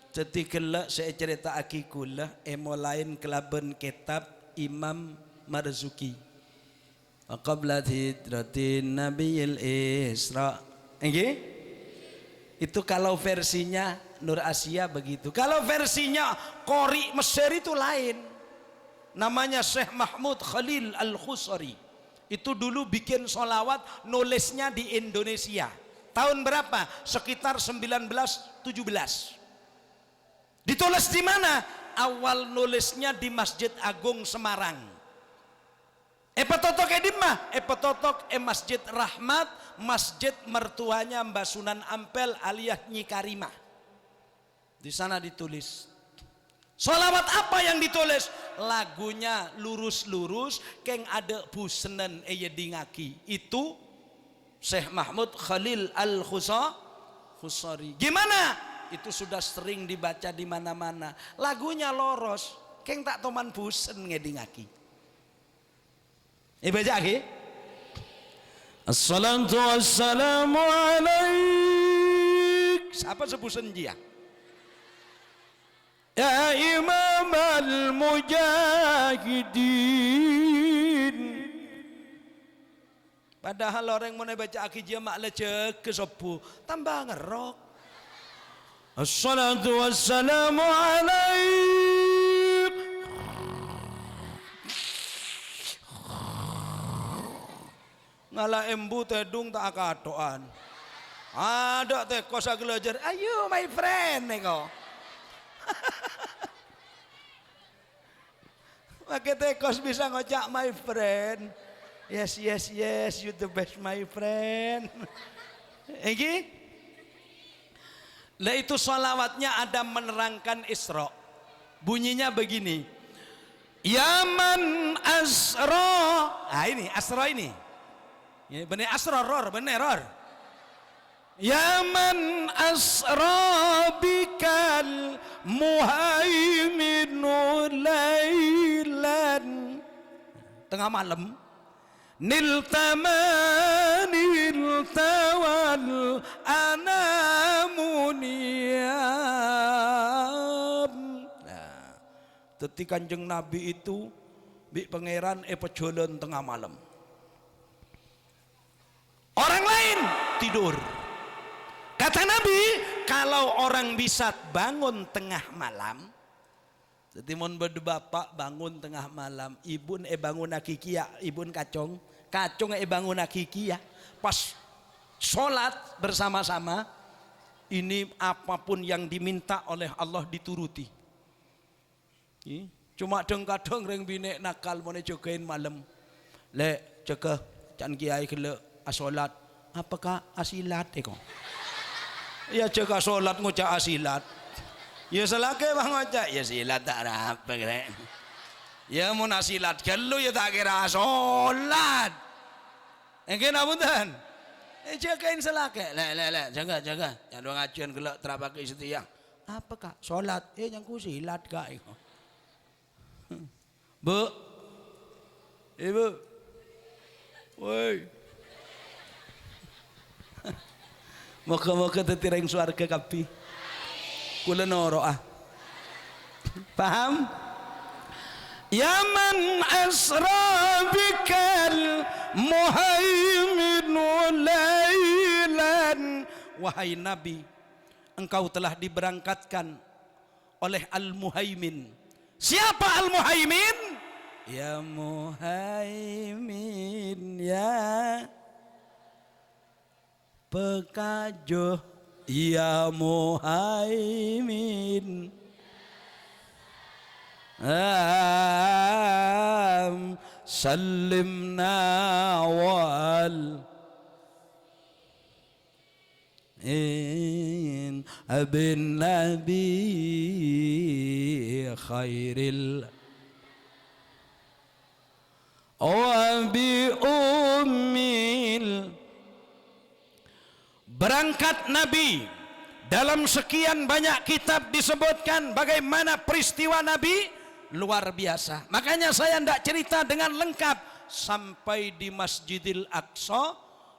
Jadi kelak saya cerita akikulah emo lain kelaban kitab Imam Marzuki. Qabla hidratin Nabiyil Isra. Itu kalau versinya Nur Asia begitu. Kalau versinya Qori Mesir itu lain. Namanya Syekh Mahmud Khalil Al-Khusari. Itu dulu bikin sholawat, nulisnya di Indonesia. Tahun berapa? Sekitar 1917. Ditulis di mana? Awal nulisnya di Masjid Agung Semarang. Epetotok edimah, epetotok Masjid Rahmat, masjid mertuanya Mbah Sunan Ampel alias Nyi Karimah. Di sana ditulis. Sholawat apa yang ditulis? Lagunya lurus-lurus, keng ada busenen eyedingaki. Itu Syekh Mahmud Khalil Al-Khusari. Gimana? Itu sudah sering dibaca di mana-mana. Lagunya loros, keng tak toman busen ngedingaki. Baca lagi. Assalatu wassalamu alaik. Siapa sebusen dia? Ya Imam al-Mujahidin. Padahal orang mau baca akijia mak lecek ke sopu tambah ngerok. Assalatu wassalamu alaik. Ngala embu tedung tak akatoan. Ada teh kosa gelajar. Ayo my friend neko. Pakai tekos bisa ngocak my friend. Yes, yes, yes, you the best my friend. Lah itu sholawatnya ada menerangkan Isra. Bunyinya begini. Yaman asra. Ah ini asra ini. Ya, bener asra ror, bener ror. Yaman asra bikal muhaiminu laylan. Tengah malam. Niltamanil tawal anamuniyam. Nah, ketika Kanjeng Nabi itu bi pangeran pejolan tengah malam. Orang lain tidur. Kata Nabi, kalau orang bisa bangun tengah malam, jadi mon bapak bangun tengah malam, ibun bangun akikia, ibun kacong bangun akikia, pas sholat bersama-sama, ini apapun yang diminta oleh Allah dituruti. Cuma deng-kadeng reng bine nakal mau jogain malam, le jaga can kiai kele asolat, apakah asilat kok? Ya jaga sholat ngucap asilat. Ya selake bang ngucap. Ya silat tak apa kira. Ya mau asilat kalau ya tak kira sholat. Engke napunten. Jagain selake. Le jaga. Yang dua ngajian gelak terapa ke istiang. Apakah sholat? Yang ku silat kak. Bu. Ibu. Woi. Moga-moga tetireng suarga kapi. Kula noro ah. Paham? Yaman asra bikal muhaiminu laylan. Wahai Nabi, engkau telah diberangkatkan oleh Al-Muhaimin. Siapa Al-Muhaimin? Ya Muhaimin ya pekajo ya Muhaimin salimna wal in abin nabi khairil wa bi ummil. Berangkat Nabi, dalam sekian banyak kitab disebutkan bagaimana peristiwa Nabi luar biasa. Makanya saya tidak cerita dengan lengkap sampai di Masjidil Aqsa.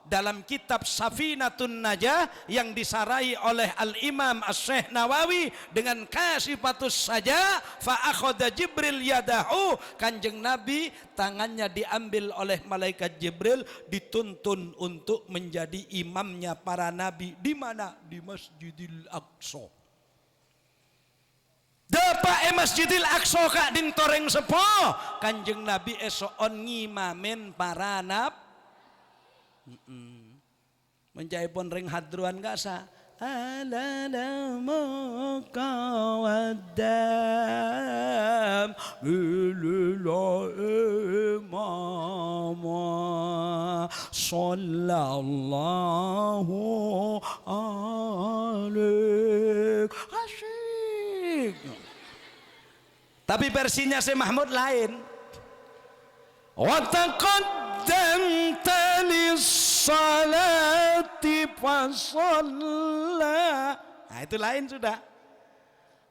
dalam kitab Safinatun Najah yang disarai oleh Al-Imam Asy-Syaikh Nawawi dengan kasifatus saja, fa akhadha Jibril yadahu, Kanjeng Nabi tangannya diambil oleh malaikat Jibril, dituntun untuk menjadi imamnya para nabi. Di mana? Di Masjidil Aqsa. Dapak Masjidil Aqsa kak din toreng sepo Kanjeng Nabi esoon ngimamin para nabi. Menjaipun ring hadruan gasa ala lamuka waddam bilila imama sallallahu alaik. Asyik. Tapi versinya si Mahmud lain. Wa taqaddamta lis-salati fasalla. Nah itu lain sudah.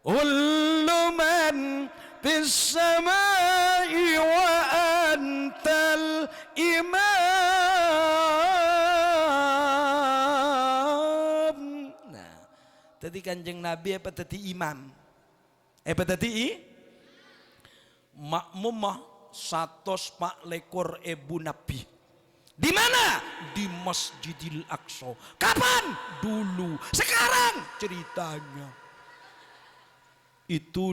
Kullu man fis samai wa antal imam. Nah, tadi Kanjeng Nabi apa tadi imam? Apa tadi makmumah satos pak lekor ebu nabi. Di mana? Di Masjidil Aqsa. Kapan? Dulu. Sekarang ceritanya itu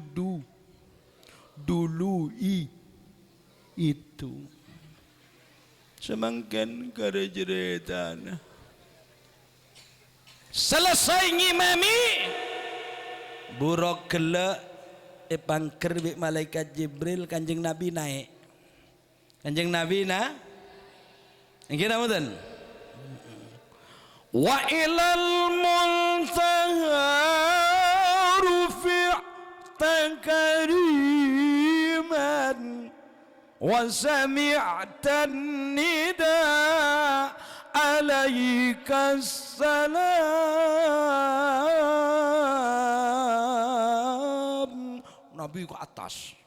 dulu itu semangkan kada ceritanya. Selesai ngimami buruk gelak pangker bi malaikat Jibril. Kanjeng Nabi naik. Kanjeng Nabi kira mboten. Wa ilal muntaha rufi'ta kariman wa sami'ta nida alaika salam. Nabi ke atas.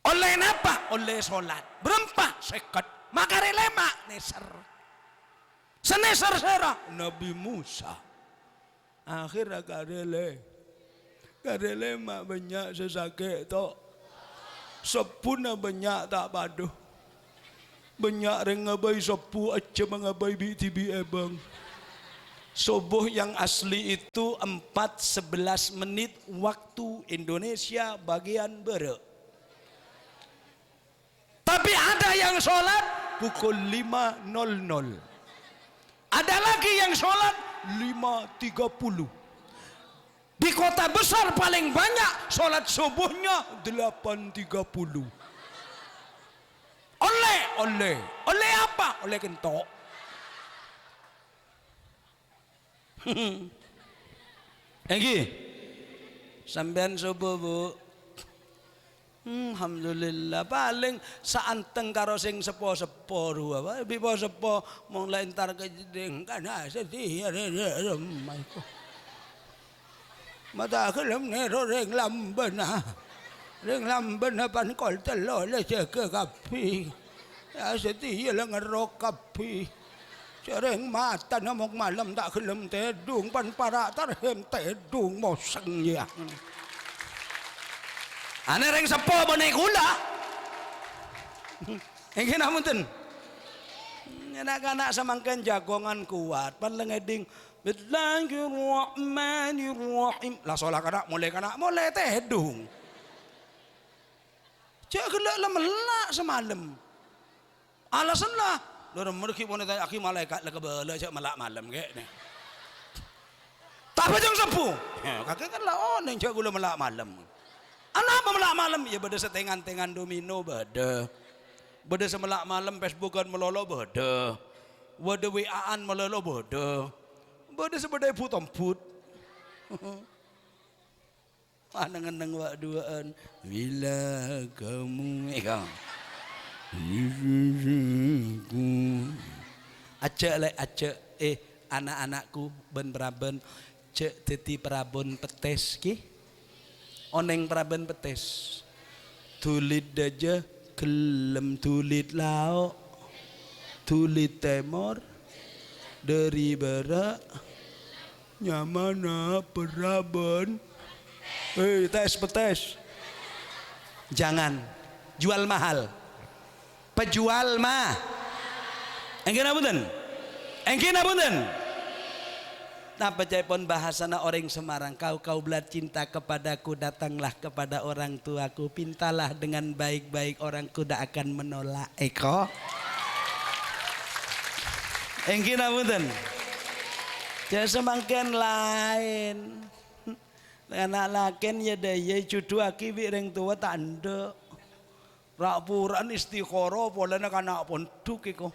Oleh apa? Oleh sholat. Berempah seket. Makare lemak neser. Seneser serah Nabi Musa. Akhirnya kadele mak banyak sesake to. Sepuna banyak tak paduh. Banyak reng ngabai sepu aja mengabai bi ebang. Subuh yang asli itu 4:11 waktu Indonesia bagian barat. Tapi ada yang sholat pukul 5.00. Ada lagi yang sholat 5.30. Di kota besar paling banyak sholat subuhnya 8.30. Oleh apa? Oleh kentok. Lagi sampean subuh bu. Alhamdulillah paling saanteng karo sing sepo-sepo ruwa bipo sepo mong lentar ke jeding kana sedih mata kelem nero ring lamben pan kol telo le ke kapi ya sedih lang ngerok kapi cereng mata namok malam tak kelem tedung pan para tarhem tedung moseng ya. Ane reng sepo bonai gula. Engke namunten. Anak-anak samangken jagongan kuat pan lengeding Bismillahirrahmanirrahim. Lah salah kana mulai tedung. Cek gelak lemelak semalam. Alasan lah. Loro mergi pun tanya aki malaikat lah kebala cek melak malam kek ni. Tak pajang sepu. Kakek kan lah oneng cek gula melak malam. Anak melak malam ya beda setengan-tengan domino beda semelak malam Facebookan melolo beda WA-an melolo beda sebeda put-put aneng-aneng wak duaan bila kamu acak anak-anakku ben cek teti perabon petes ki oneng praben petes tulit aja kelem tulit lauk Tuli temor dari barat nyamana peraban tes petes. Jangan jual mahal. Pejual mah engke napunten. Engke napunten. Napa pun bahasana orang Semarang, kau belat cinta kepadaku, datanglah kepada orang tuaku, pintalah dengan baik-baik, orang kuda akan menolak. Eko engke napunten. Jangan semangken lain. Anak laken ya daya cudu aki bireng tua tanda. Rapuran istikhara polana kana ponduk iko.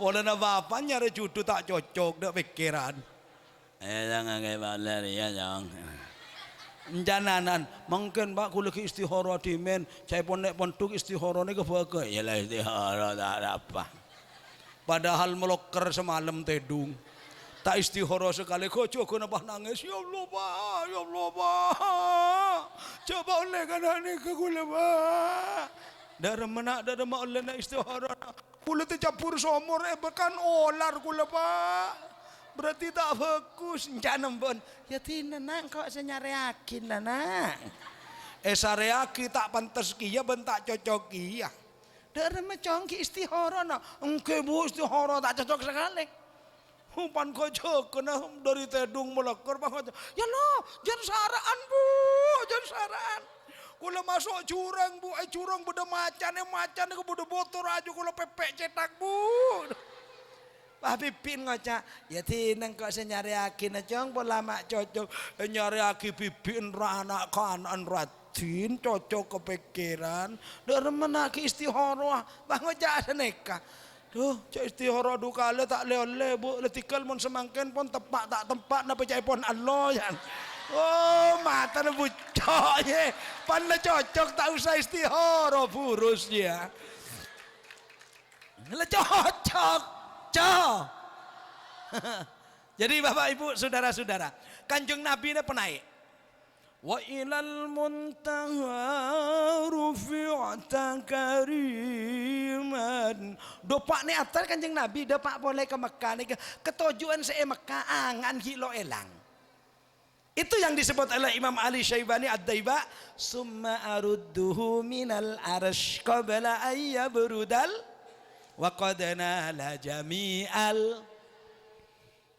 Polana bapak nyari cudu tak cocok dak pikiran. Jangan kayak baler ya jangan. Jananan mungkin pak kulo ki istikhara dimen, saya ponek ponduk istikharane kebake. Yalah istikhara tak apa. Padahal meloker semalam tedung. Tak istikhara sekali kok jogo napa nangis. Ya Allah Pak, ya Allah Pak. Coba oleh kanane ke kula Pak. Daremena oleh na istikhara. Kula campur somor bekan olar kula Pak. Berarti tak fokus jangan pun. Ya tina nak kok senyareakin nak. Sareaki tak pantas kia bentak cocok kia. Darem congki istihara nak. Engke bu istihara tak cocok sekali. Umpan kocok kena dari tedung melekor bang. Ya lo jangan saraan bu, jangan saraan. Kula masuk curang bu, curang beda macan ke beda botol aja kula pepek cetak bu. Pak Pipin ngaca, ya tinang kok senyari akin acong pola mak cocok nyari aki Pipin ra anak kanan radin cocok kepikiran dari menaki istihara bang ngaca seneka. Duh, cak istihara dukale tak le bu letikal mon semangken pon tepak tak tempat napa cai pon Allah yan. Oh mata na bucok ye, pan le cocok tak usah istihara burusnya. Le cocok. Jadi Bapak Ibu saudara-saudara, Kanjeng Nabi ini penaik. Wa ilal muntaha rufi'ata kariman. Dopak ni atar Kanjeng Nabi dopak boleh ke Mekah ni ketujuan se Mekah angan hilo elang. Itu yang disebut oleh Imam Ali Syaibani Ad-Daiba, summa arudduhu minal arsh qabla ayyabrudal wa qad nala jami'al.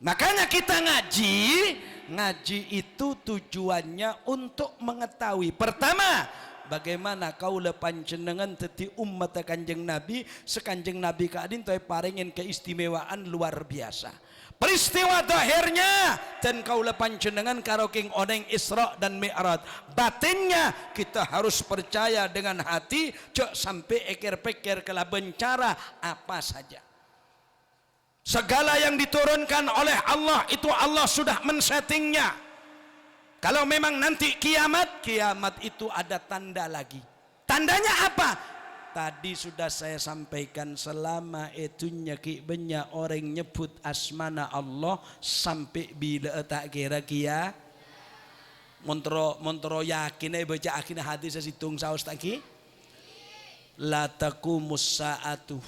Makanya kita ngaji itu tujuannya untuk mengetahui pertama bagaimana kaula panjenengan teti umat Kanjeng Nabi sekanjeng Nabi kaadin toy paringin keistimewaan luar biasa. Peristiwa dohirnya dan kaula panjenengan karo king oneng Isra dan Mi'raj. Batinnya kita harus percaya dengan hati, cok sampai ekir-pikir kelaban cara apa saja. Segala yang diturunkan oleh Allah itu Allah sudah men-settingnya. Kalau memang nanti kiamat itu ada tanda lagi. Tandanya apa? Tadi sudah saya sampaikan, selama itu nyaki banyak orang nyebut asmana Allah sampai bila tak kira kia montro yakin baca akhirnya hadis situng saus taki la taqumus saatu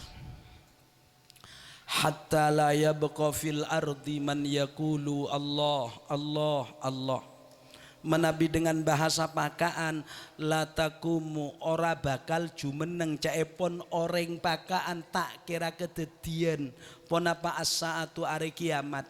hatta la yabqa fil ardi man yaqulu Allah Allah Allah. Menabi dengan bahasa pakaan, latakumu ora bakal jumeneng caepon orang pakaan tak kira kededian pon apa as-saatu ari kiamat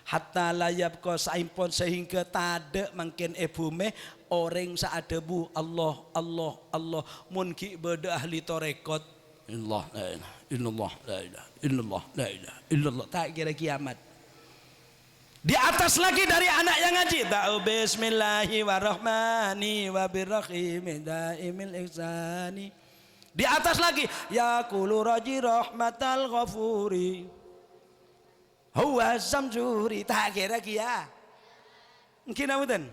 hatta layab ko saimpon sehingga tade mangkin ebume orang saadebu Allah Allah Allah mun ki beda ahli tarekat illallah la ilaha illallah la ilaha illallah la ilaha illallah tak kira kiamat. Di atas lagi dari anak yang ngaji, ta'u bismillahi warahmani wabirrahimi daimil ihsani. Di atas lagi, ya kulu raji rahmatal ghafuri huwa samjuri. Tak kira kia mungkin amudan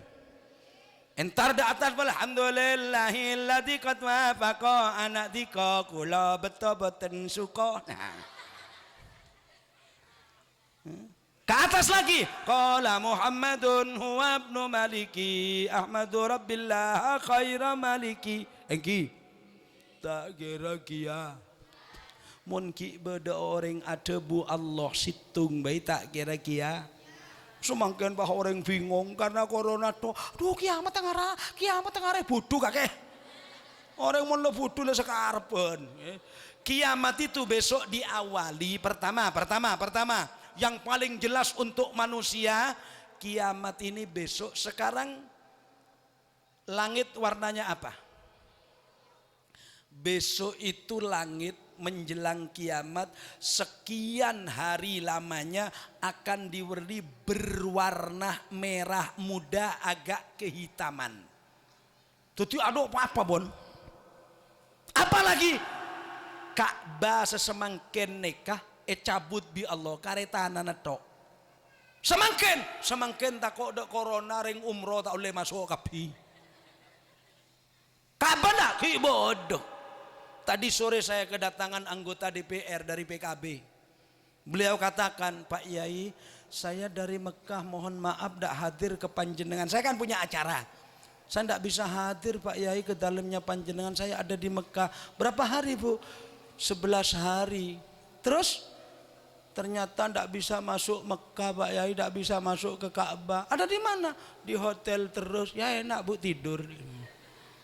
entar di atas alhamdulillahilladzi qad wafaqa anak dika kula beto-beten suka. Ke atas lagi, qala Muhammadun huwa ibnu maliki ahmadu rabbillah khaira maliki. Engki tak kira kia mun ki beda orang ada bu Allah situng bayi tak kira-kira semakin bah orang bingung karena corona tuh duh kiamat tengah bodoh kakek orang mau bodoh lah sekarepen kiamat itu besok diawali pertama yang paling jelas untuk manusia kiamat ini besok sekarang langit warnanya apa besok itu langit menjelang kiamat sekian hari lamanya akan diwarnai berwarna merah muda agak kehitaman. Tuti aduh apa bon? Apalagi Ka'bah sesemangken nekah cabut bi Allah karetanana tok. Semangken takok dek corona ring umroh tak boleh masuk kapi. Ka'bah nak ki bodoh. Tadi sore saya kedatangan anggota DPR dari PKB. Beliau katakan, Pak Yai, saya dari Mekah mohon maaf tidak hadir ke panjenengan. Saya kan punya acara. Saya tidak bisa hadir Pak Yai ke dalamnya panjenengan. Saya ada di Mekah. Berapa hari Bu? 11 hari. Terus? Ternyata tidak bisa masuk Mekah Pak Yai, tidak bisa masuk ke Ka'bah. Ada di mana? Di hotel terus. Ya enak Bu tidur.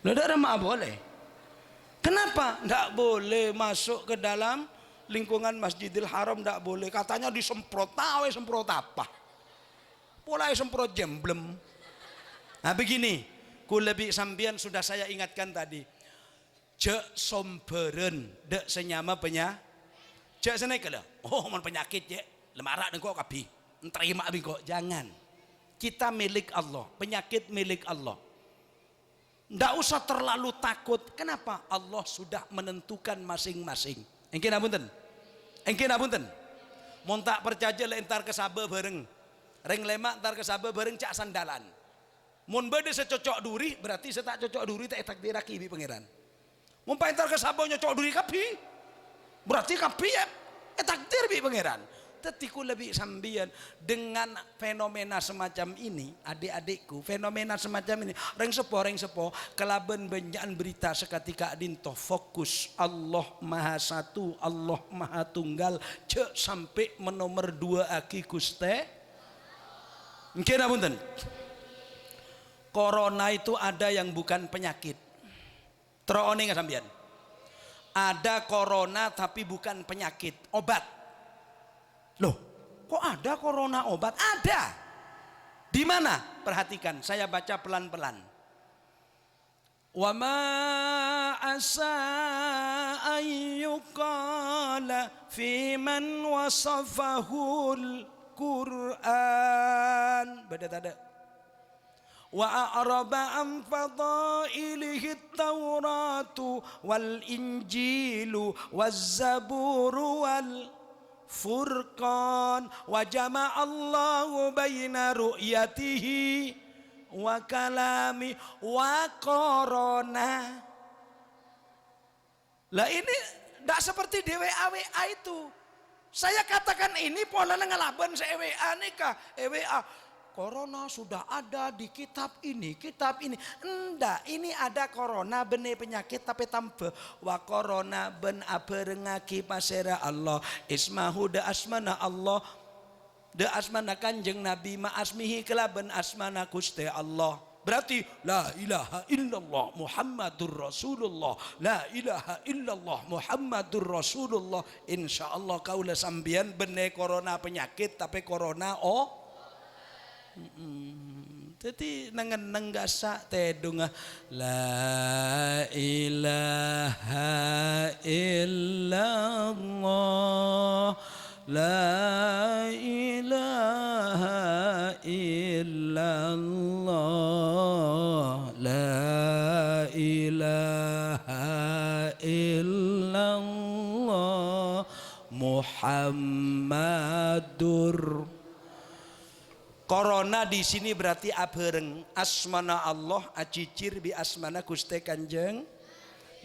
Tidak ada maaf boleh. Kenapa? Tidak boleh masuk ke dalam lingkungan Masjidil Haram, tidak boleh. Katanya disemprot, tahu semprot apa? Mulai semprot jemblem. Nah begini, kulebi sambian sudah saya ingatkan tadi. Cek somberen, dek senyama cek senai kalau. Oh, man penyakit ya, lemarak dengkok kapi. Terima bingkok, jangan. Kita milik Allah, penyakit milik Allah. Tidak usah terlalu takut. Kenapa? Allah sudah menentukan masing-masing. Engkin apunten. Mun tak percaya le entar kesaba bareng. Reng lemak entar kesaba bareng cak sandalan. Mun bade secocok duri berarti saya tak cocok duri tak takdiraki bi pangeran. Mun pa entar kesaba nyocok duri kapi. Berarti kapi ya takdir bi pangeran. Tetiku lebih sambian dengan fenomena semacam ini adik-adikku fenomena semacam ini reng sepo kelaben benjaan berita seketika dinto fokus Allah Maha Satu Allah Maha Tunggal cek sampai menomor 2 aki kuste mungkin apunten corona itu ada yang bukan penyakit terone nggak sambian ada corona tapi bukan penyakit obat. Loh, kok ada corona obat? Ada. Di mana? Perhatikan, saya baca pelan-pelan. Wa ma asa ayyuqala fi man wasafahul Qur'an. Beda tada. Wa a'raba an fadailihi at-tauratu wal injilu waz zaburu wal Furqan wa jama'allahu baina ru'yatihi wa kalami wa korona. Lah ini tidak seperti di WA itu. Saya katakan ini pola ngelaban saya WA nikah WA. Corona sudah ada di kitab ini. Enggak, ini ada corona benih penyakit tapi tanpa wa corona ben aberengaki pasera Allah. Ismahu da asmana Allah. Da asmana kanjeng Nabi ma asmihi kelaben asmana Gusti Allah. Berarti la ilaha illallah Muhammadur Rasulullah. La ilaha illallah Muhammadur Rasulullah. Insyaallah kaula sambian benih corona penyakit tapi corona Jadi nenggasa tedunga la ilaha illallah la ilaha illallah la ilaha illallah Muhammadur. Corona di sini berarti abereng asmana Allah acicir bi asmana Gusti Kanjeng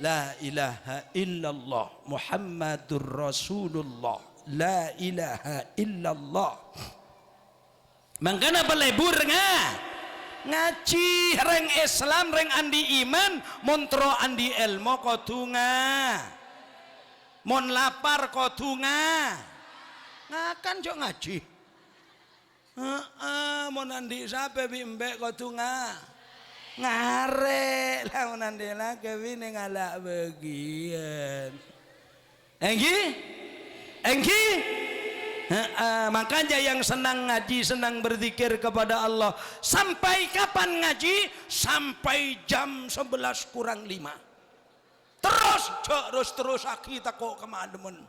la ilaha illallah Muhammadur Rasulullah la ilaha illallah. Mangkana pelebur ngaji reng Islam reng andi iman montro andi ilmu kodunga Mon lapar kudu ngakan jok ngaji. Mon andi sape bi mbek kudu ngare lah mon andi lah kewi ning alak bagian. Enggi makanya yang senang ngaji, senang berzikir kepada Allah, sampai kapan ngaji? Sampai jam 11 kurang 5. Terus aki tak kok kemademen.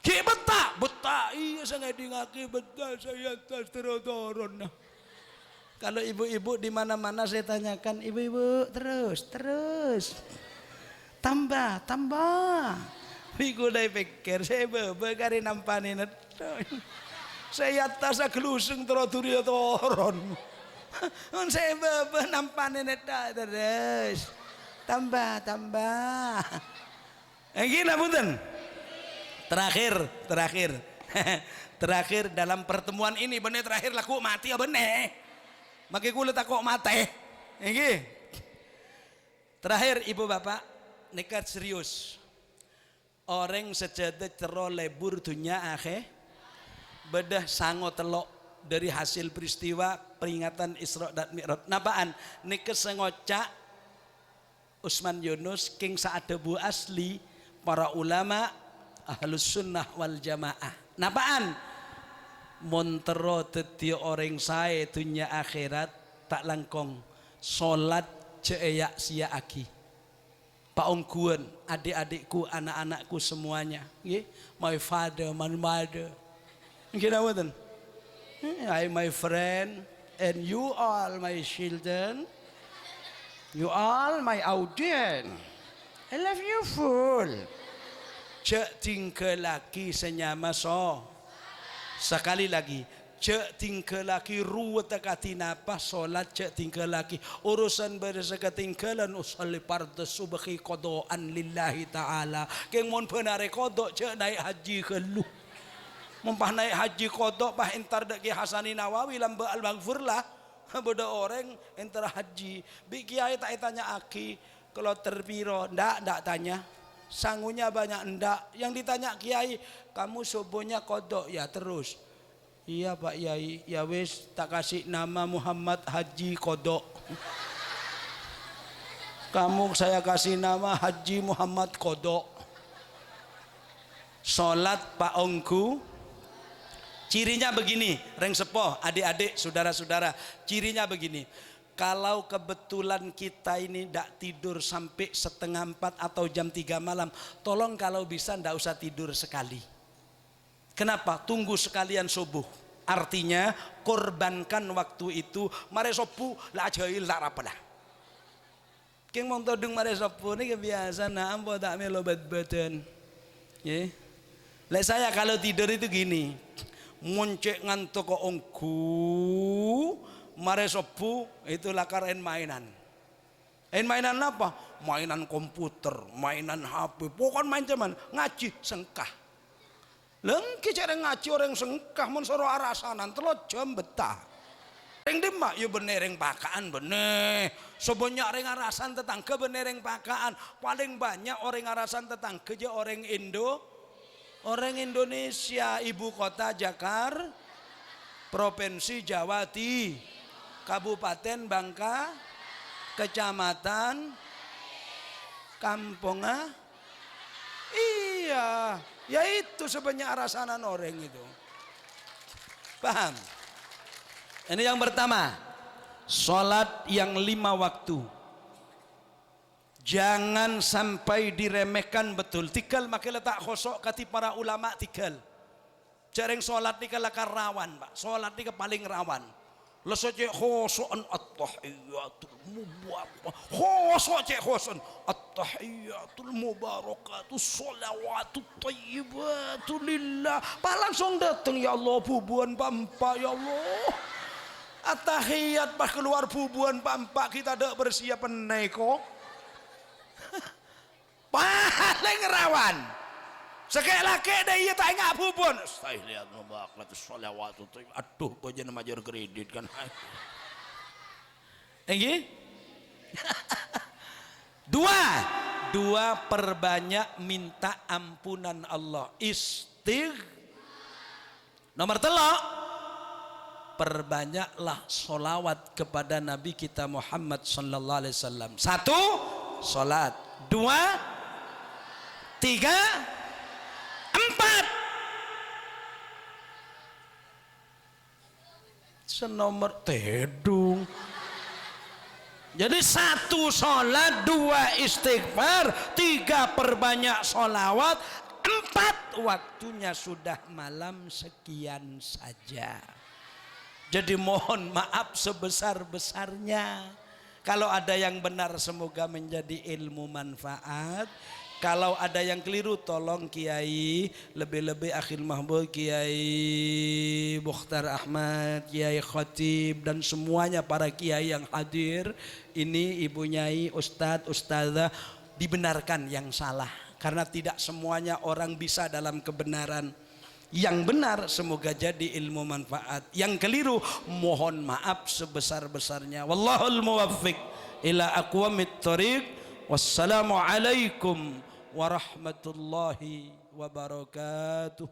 Ki betah iya saya ngaki betah saya tas turun. Kalau ibu-ibu di mana-mana saya tanyakan, ibu-ibu terus tambah. Fiku dai pikir saya begari nampani saya tas kelusung turun. Saya nampani terus. Tambah. Gila punten. Terakhir dalam pertemuan ini bener terakhir laku mati ya bener. Maki kula tak kok mati. Nggih. Terakhir ibu bapak nekat serius. Orang sejadah cero lebur dunia akhir bedah sango telok dari hasil peristiwa peringatan Isra dan Mi'raj. Napaan nekat sengocak Usman Yunus king sa'adabu asli para ulama ahlus sunnah wal jamaah. Napaan montero teti orang saya dunia akhirat tak langkong solat ceeyak sia aki paungkuan adik-adikku anak-anakku semuanya my father my mother kira betul I my friend and you all my children. You all my audience. I love you full. Cek tinggal lagi senyama so. Sekali lagi. Cek tinggal lagi ruwet katinapa solat cek tinggal lagi. Urusan berasa ketinggalan usalli parda subhi qadaan lillahi ta'ala. Keng mon penare kodok cek naik haji kelu. Mumpah naik haji kodok pah entar deki Hasani Nawawi lamba al-maghfur lah. Bodoh orang entar haji bi kiai tak tanya aki kalau terpiro ndak tanya sangunya banyak ndak yang ditanya kiai kamu subuhnya kodok ya terus iya pak yai ya wis tak kasih nama Muhammad Haji Kodok kamu saya kasih nama Haji Muhammad Kodok. Sholat pak ongku cirinya begini, reng sepoh, adik-adik, saudara-saudara. Cirinya begini, kalau kebetulan kita ini tidak tidur sampai 3:30 atau jam 3 malam, tolong kalau bisa tidak usah tidur sekali. Kenapa? Tunggu sekalian subuh. Artinya korbankan waktu itu. Mare sopu lah jahil tak rapalah. Keng mau todung mare sopu ini kebiasaan. Nah, ambo tak melobat badan. Ya. Lah saya kalau tidur itu gini. Muncek ngantuk kok ongku mare sopu itu lakar mainan apa? Mainan komputer, mainan HP, pokoknya main cuman ngaji sengkah lengki cara ngaji orang sengkah mun soro arasanan telot jam betah reng demak yo bener reng pakaan bener sebanyak reng arasan tetangga bener reng pakaan paling banyak orang arasan tetangga je orang Indonesia, ibu kota Jakarta, provinsi Jawa Timur, Kabupaten Bangka, Kecamatan Kampunga. Iya, ya itu sebanyak arasanan orang itu. Paham? Ini yang pertama, sholat yang 5 waktu. Jangan sampai diremehkan betul. Tikal makai letak khosok kati para ulama tikal. Jareng solat ni kalakar rawan, Pak. Solat ni paling rawan. Lesok cek khosokan at-tahiyatul mubarakah. Khosok cek khoson at-tahiyatul mubarakatuh sholawatut thayyibatu lillah. Pak langsung datang ya Allah bubuan pampa ya Allah. At-tahiyat pas keluar bubuan pampa kita dak bersiap neko. Paling rawan sekali lagi deh iya tak ingat pun saya lihat nombak latus sholawat aduh bagian majar kredit kan ini 2 Dua, perbanyak minta ampunan Allah. Nomor telok, perbanyaklah solawat kepada Nabi kita Muhammad sallallahu alaihi wasallam. Satu, solat. Dua, tiga, empat. Senomor tedung. Jadi satu sholat, dua istighfar, tiga perbanyak sholawat, empat waktunya sudah malam sekian saja. Jadi mohon maaf sebesar-besarnya. Kalau ada yang benar semoga menjadi ilmu manfaat. Kalau ada yang keliru tolong Kiai, lebih-lebih Akhil Mahmud, Kiai Mukhtar Ahmad, Kiai Khatib dan semuanya para kiai yang hadir. Ini Ibu Nyai, Ustadz, Ustadzah, dibenarkan yang salah. Karena tidak semuanya orang bisa dalam kebenaran. Yang benar semoga jadi ilmu manfaat. Yang keliru mohon maaf sebesar-besarnya. Wallahul muwaffiq ila aqwamit thoriq. Wassalamualaikum warahmatullahi wabarakatuh.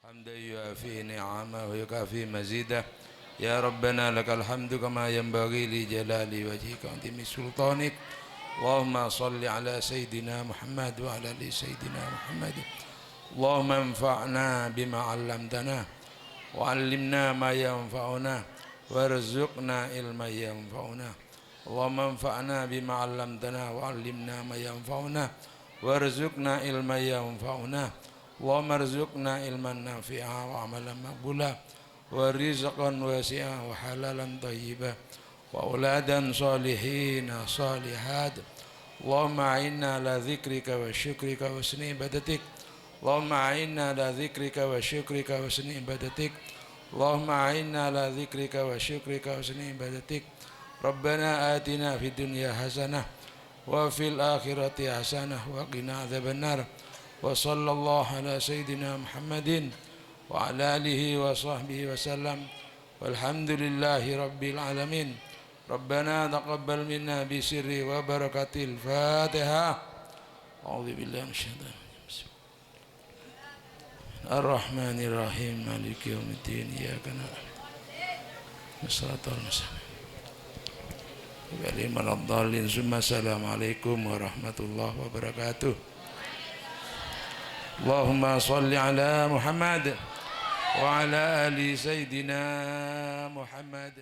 حمدا يوافي نعمه ويكافي مزيده يا ربنا لك الحمد كما ينبغي لجلال وجهك وعظيم سلطانك اللهم صل على سيدنا محمد وعلى ال سيدنا محمد اللهم انفعنا بما علمتنا وعلمنا ما ينفعنا وارزقنا علما ينفعنا اللهم انفعنا بما علمتنا وعلمنا ما ينفعنا وارزقنا علما ينفعنا اللهم ارزقنا علما نافعا وعملا مقبولا ورزقا واسعا وحلالا طيبا وأولادا صالحين صالحات اللهم أعنا على ذكرك وشكرك وحسن عبادتك اللهم أعنا على ذكرك وشكرك وحسن عبادتك اللهم أعنا على ذكرك وشكرك وحسن عبادتك ربنا آتنا في الدنيا حسنة وفي الآخرة حسنة وقنا عذاب النار وصلى الله على سيدنا محمد وعلى آله وصحبه وسلم والحمد لله رب العالمين ربنا تقبل منا بسر وبركة الفاتحة أعوذ بالله من الشيطان الرحمن الرحيم مالك يوم الدين إياك نعبد والصراط المستقيم السلام عليكم ورحمة الله وبركاته اللهم صل على محمد وعلى آل سيدنا محمد